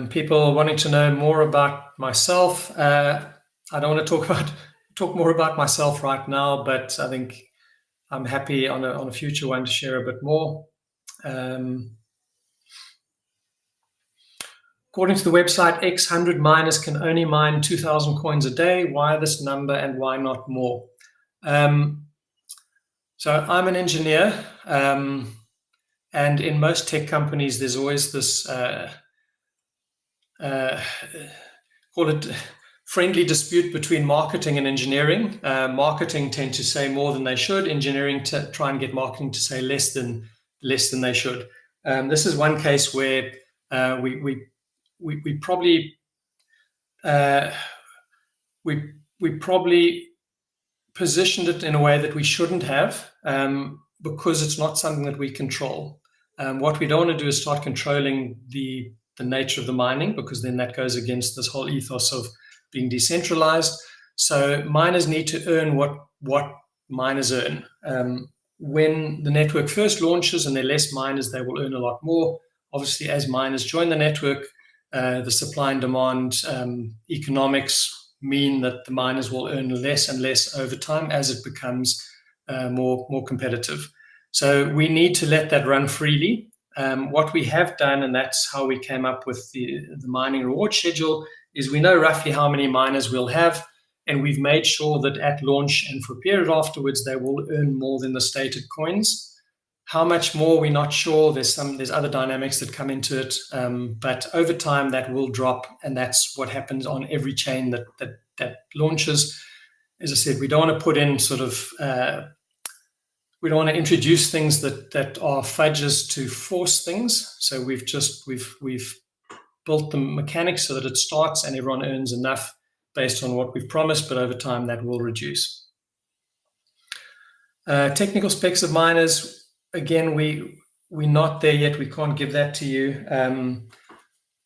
People wanting to know more about myself. I don't want to talk more about myself right now, but I think I'm happy on a future one to share a bit more. According to the website, X 100 miners can only mine 2,000 coins a day. Why this number and why not more? So I'm an engineer, and in most tech companies, there's always this, call it friendly dispute between marketing and engineering. Marketing tend to say more than they should. Engineering to try and get marketing to say less than they should. This is one case where we probably positioned it in a way that we shouldn't have, because it's not something that we control. What we don't want to do is start controlling the nature of the mining, because then that goes against this whole ethos of being decentralized. So miners need to earn what miners earn. When the network first launches and there are less miners, they will earn a lot more. Obviously, as miners join the network, the supply and demand economics mean that the miners will earn less and less over time as it becomes more competitive. So we need to let that run freely. What we have done, and that's how we came up with the mining reward schedule, is we know roughly how many miners we'll have, and we've made sure that at launch and for a period afterwards, they will earn more than the stated coins. How much more, we're not sure. There's other dynamics that come into it, but over time that will drop, and that's what happens on every chain that launches. As I said, we don't want to put in sort of we don't want to introduce things that are fudges to force things. So we've built the mechanics so that it starts and everyone earns enough based on what we've promised, but over time that will reduce. Technical specs of miners. Again, we're not there yet. We can't give that to you.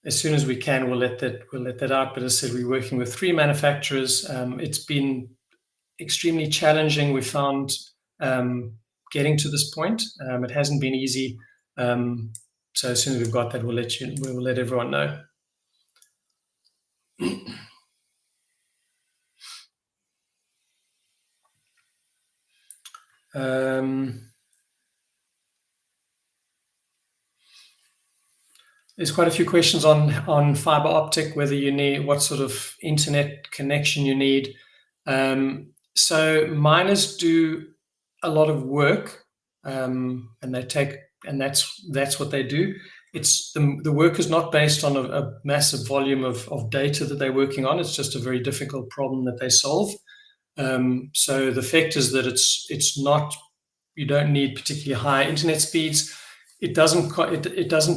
As soon as we can, we'll let that out. But as I said, we're working with 3 manufacturers. It's been extremely challenging. We found getting to this point. It hasn't been easy. So as soon as we've got that, we'll let everyone know. There's quite a few questions on fiber optic, whether you need, what sort of internet connection you need. So miners do a lot of work, and that's what they do. It's the work is not based on a massive volume of data that they're working on. It's just a very difficult problem that they solve. So the fact is that it's not, you don't need particularly high internet speeds. It doesn't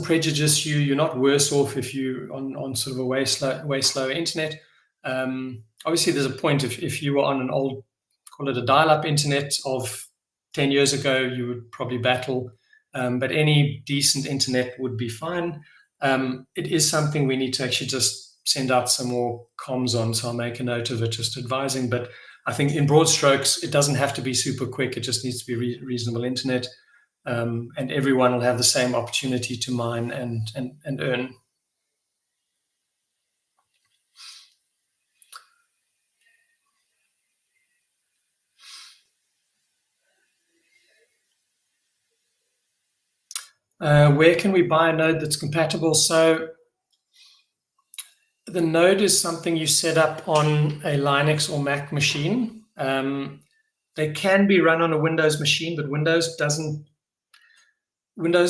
prejudice you. You're not worse off if you on sort of a way slower internet. Obviously, there's a point if you were on an old, call it a dial-up internet of 10 years ago, you would probably battle. But any decent internet would be fine. It is something we need to actually just send out some more comms on, so I'll make a note of it, just advising. But I think in broad strokes, it doesn't have to be super quick. It just needs to be reasonable internet. And everyone will have the same opportunity to mine and earn. Where can we buy a node that's compatible? So the node is something you set up on a Linux or Mac machine. They can be run on a Windows machine, but Windows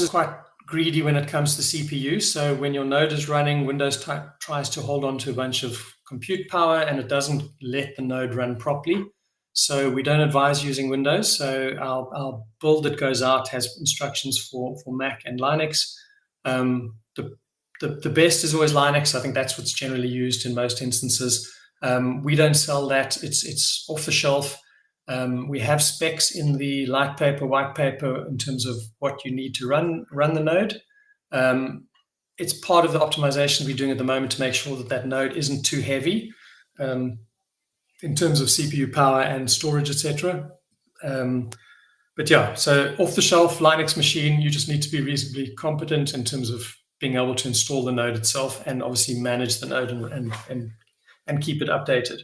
is quite greedy when it comes to CPU. So when your node is running, Windows tries to hold on to a bunch of compute power, and it doesn't let the node run properly. So we don't advise using Windows. So our build that goes out has instructions for Mac and Linux. The best is always Linux. I think that's what's generally used in most instances. We don't sell that. It's off the shelf. We have specs in the light paper, white paper in terms of what you need to run the node. It's part of the optimization we're doing at the moment to make sure that node isn't too heavy in terms of CPU power and storage, etc. But yeah, so off the shelf Linux machine, you just need to be reasonably competent in terms of being able to install the node itself and obviously manage the node and keep it updated.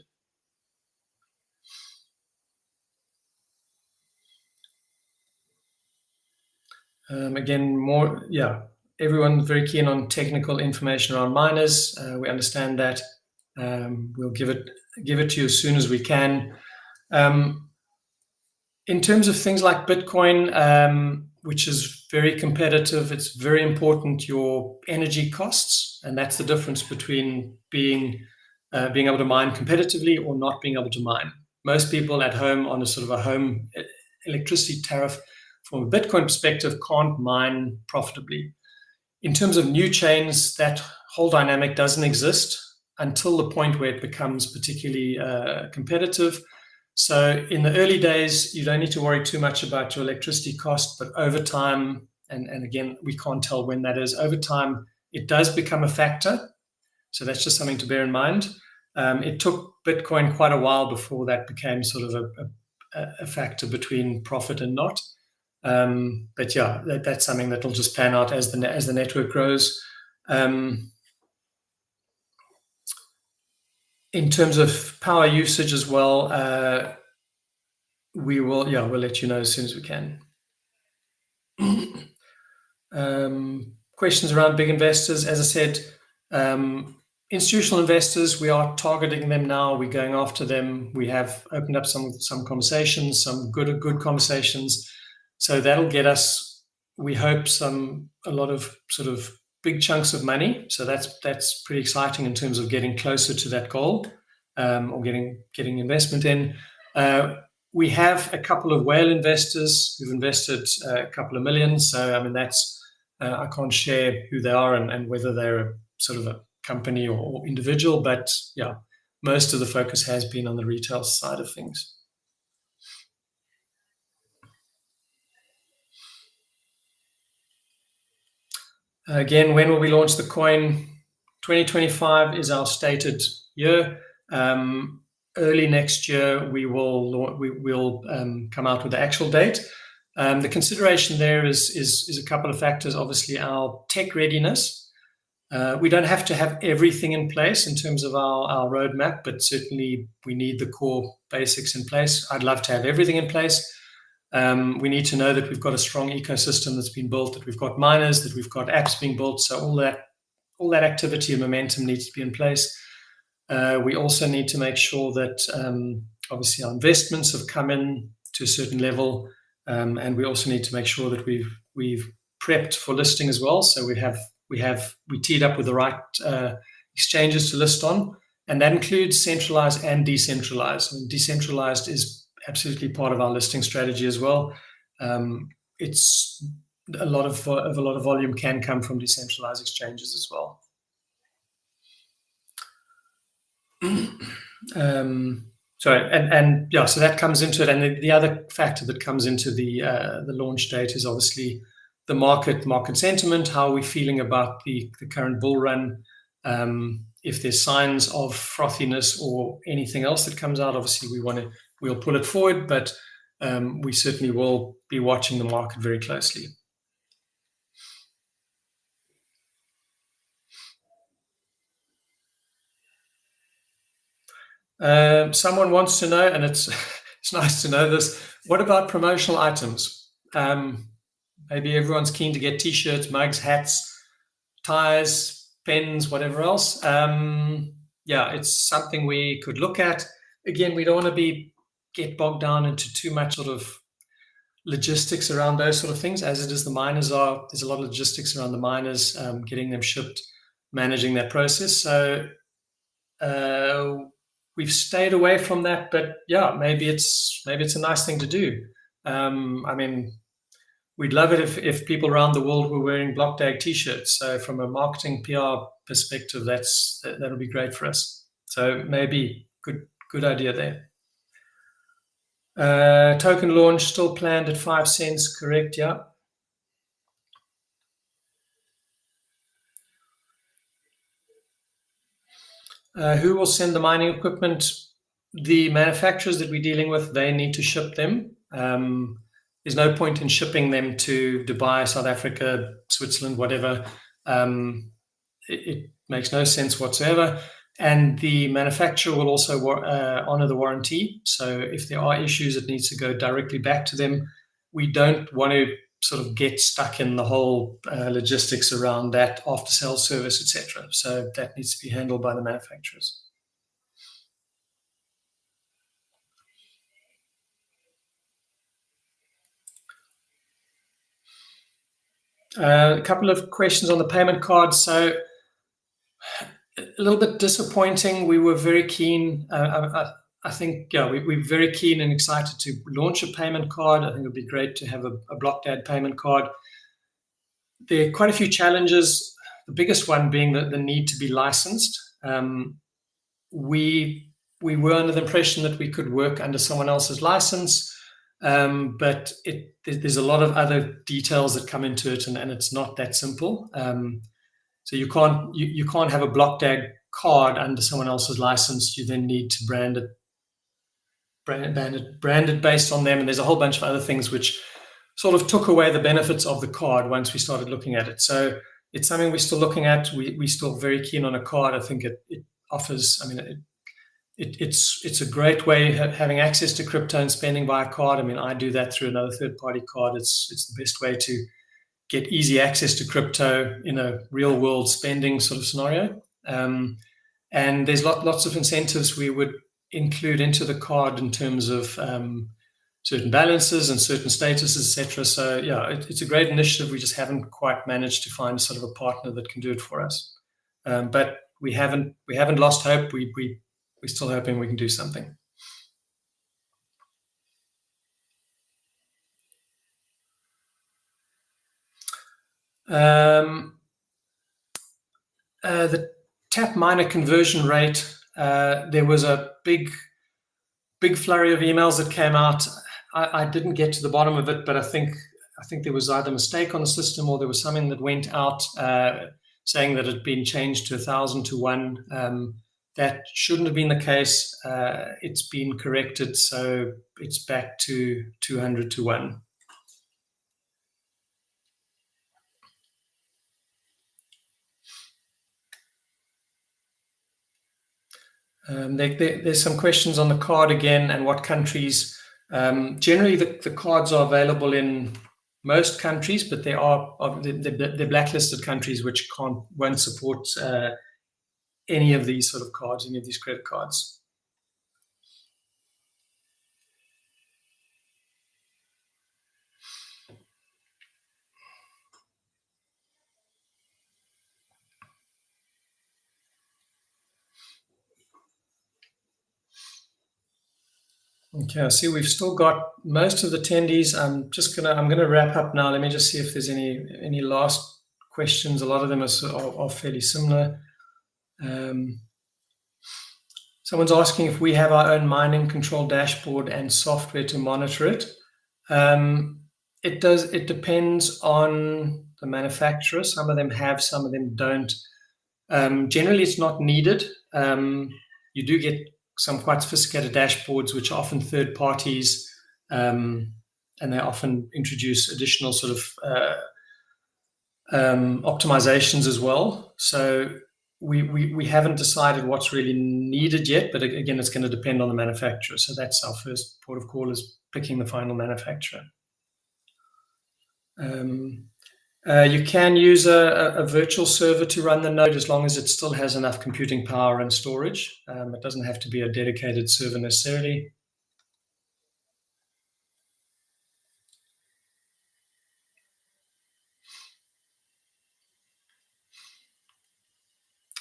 Again, everyone's very keen on technical information around miners. We understand that. We'll give it to you as soon as we can. In terms of things like Bitcoin, which is very competitive, it's very important your energy costs, and that's the difference between being able to mine competitively or not being able to mine. Most people at home on a sort of a home electricity tariff from a Bitcoin perspective can't mine profitably. In terms of new chains, that whole dynamic doesn't exist until the point where it becomes particularly competitive. So in the early days, you don't need to worry too much about your electricity cost, but over time, and again, we can't tell when that is, over time, it does become a factor. So that's just something to bear in mind. It took Bitcoin quite a while before that became sort of a factor between profit and not. But yeah, that's something that will just pan out as the network grows. In terms of power usage as well, we'll let you know as soon as we can. Questions around big investors. As I said, institutional investors, we are targeting them now. We're going after them. We have opened up some conversations, some good conversations. So that'll get us, we hope, a lot of sort of big chunks of money. So that's pretty exciting in terms of getting closer to that goal, or getting investment in. We have a couple of whale investors who've invested a couple of million. So I mean, that's I can't share who they are and whether they're a sort of a company or individual, but yeah, most of the focus has been on the retail side of things. Again, when will we launch the coin? 2025 is our stated year. Early next year, we'll come out with the actual date. The consideration there is a couple of factors. Obviously, our tech readiness. We don't have to have everything in place in terms of our roadmap, but certainly we need the core basics in place. I'd love to have everything in place. We need to know that we've got a strong ecosystem that's been built, that we've got miners, that we've got apps being built. So all that activity and momentum needs to be in place. We also need to make sure that obviously our investments have come in to a certain level, and we also need to make sure that we've prepped for listing as well. So we teed up with the right exchanges to list on, and that includes centralized and decentralized. And decentralized is absolutely part of our listing strategy as well. It's a lot of volume can come from decentralized exchanges as well. So that comes into it, and the other factor that comes into the launch date is obviously the market sentiment. How are we feeling about the current bull run? If there's signs of frothiness or anything else that comes out, obviously we'll pull it forward, but we certainly will be watching the market very closely. Someone wants to know, and it's nice to know this, what about promotional items? Maybe everyone's keen to get t-shirts, mugs, hats, ties, pens, whatever else. It's something we could look at. Again, we don't want to get bogged down into too much sort of logistics around those sort of things, as it is the miners are. There's a lot of logistics around the miners, getting them shipped, managing that process. So we've stayed away from that, but yeah, maybe it's a nice thing to do. I mean, we'd love it if people around the world were wearing Blockdag t-shirts. So from a marketing PR perspective, that'll be great for us. So maybe good idea there. Token launch still planned at 5 cents, correct? Yeah. Who will send the mining equipment? The manufacturers that we're dealing with, they need to ship them. There's no point in shipping them to Dubai, South Africa, Switzerland, whatever. It makes no sense whatsoever. And the manufacturer will also honor the warranty. So if there are issues, it needs to go directly back to them. We don't want to sort of get stuck in the whole logistics around that after sales service, etc. So that needs to be handled by the manufacturers. A couple of questions on the payment card. So a little bit disappointing. We were very keen. I think, yeah, we're very keen and excited to launch a payment card. I think it would be great to have a Blockdag payment card. There are quite a few challenges, the biggest one being the need to be licensed. We were under the impression that we could work under someone else's license, but there's a lot of other details that come into it, and it's not that simple. So you can't have a Blockdag card under someone else's license. You then need to brand it based on them, and there's a whole bunch of other things which sort of took away the benefits of the card once we started looking at it. So it's something we're still looking at. We're still very keen on a card. I think it offers, I mean, it's a great way having access to crypto and spending by a card. I mean, I do that through another third-party card. It's the best way to get easy access to crypto in a real-world spending sort of scenario. And there's lots of incentives we would include into the card in terms of certain balances and certain statuses, etc. So yeah, it's a great initiative. We just haven't quite managed to find sort of a partner that can do it for us. But we haven't lost hope. We're still hoping we can do something. The tap miner conversion rate, there was a big flurry of emails that came out. I didn't get to the bottom of it, but I think there was either a mistake on the system or there was something that went out saying that it had been changed to 1,000 to 1. That shouldn't have been the case. It's been corrected, so it's back to 200 to 1. There's some questions on the card again and what countries. Generally, the cards are available in most countries, but there are the blacklisted countries which won't support any of these sort of cards, any of these credit cards. Okay, I see we've still got most of the attendees. I'm gonna wrap up now. Let me just see if there's any last questions. A lot of them are fairly similar. Someone's asking if we have our own mining control dashboard and software to monitor it. It does. It depends on the manufacturer. Some of them have, some of them don't. Generally, it's not needed. You do get some quite sophisticated dashboards, which are often third parties, and they often introduce additional sort of optimizations as well. So we haven't decided what's really needed yet, but again, it's going to depend on the manufacturer. So that's our first port of call, is picking the final manufacturer. You can use a virtual server to run the node as long as it still has enough computing power and storage. It doesn't have to be a dedicated server necessarily.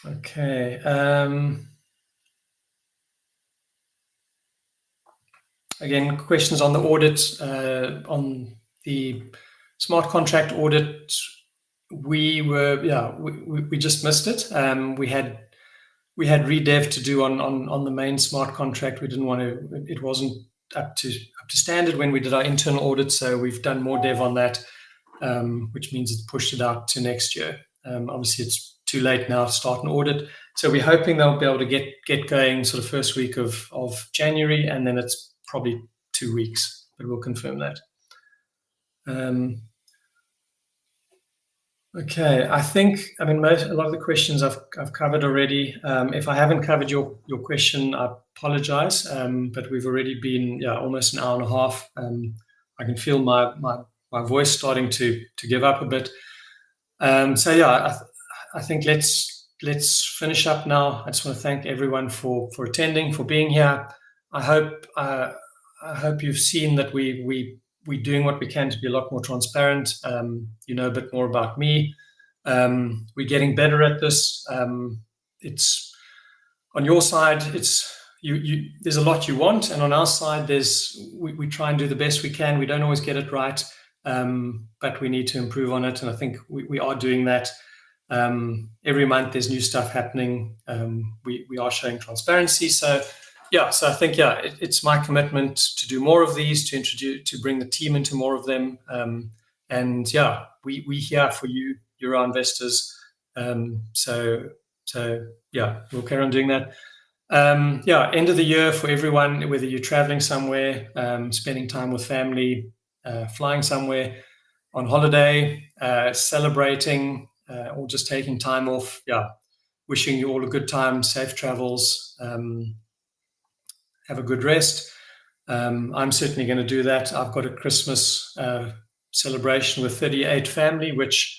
Okay. Again, questions on the audit, on the smart contract audit. We just missed it. We had redev to do on the main smart contract. We didn't want to. It wasn't up to standard when we did our internal audit, so we've done more dev on that, which means it's pushed it out to next year. Obviously, it's too late now to start an audit, so we're hoping they'll be able to get going sort of first week of January, and then it's probably 2 weeks, but we'll confirm that. Okay, I mean, a lot of the questions I've covered already. If I haven't covered your question, I apologize, but we've already been almost an hour and a half. I can feel my my voice starting to give up a bit. So yeah, I think let's finish up now. I just want to thank everyone for attending, for being here. I hope you've seen that we're doing what we can to be a lot more transparent. You know a bit more about me. We're getting better at this. It's on your side. It's you. There's a lot you want, and on our side, we try and do the best we can. We don't always get it right, but we need to improve on it, and I think we are doing that. Every month there's new stuff happening. We are showing transparency. So yeah, so I think it's my commitment to do more of these, to bring the team into more of them, and yeah, we here for you. You're our investors. So yeah, we'll carry on doing that. End of the year for everyone, whether you're traveling somewhere, spending time with family, flying somewhere on holiday, celebrating, or just taking time off. Yeah, wishing you all a good time, safe travels, have a good rest. I'm certainly going to do that. I've got a Christmas celebration with 38 family, which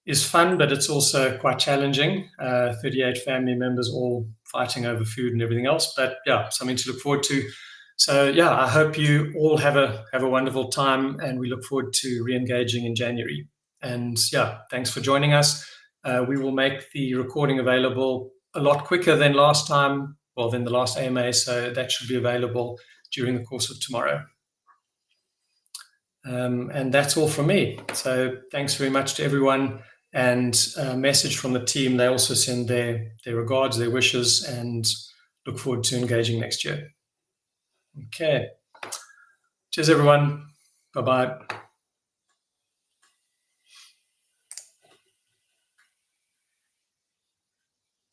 is fun, but it's also quite challenging. 38 family members all fighting over food and everything else, but yeah, something to look forward to. So yeah, I hope you all have a wonderful time, and we look forward to re-engaging in January. And yeah, thanks for joining us. We will make the recording available a lot quicker than last time, than the last AMA, so that should be available during the course of tomorrow. And that's all from me. So thanks very much to everyone, and a message from the team. They also send their regards, their wishes, and look forward to engaging next year. Okay. Cheers, everyone. Bye-bye.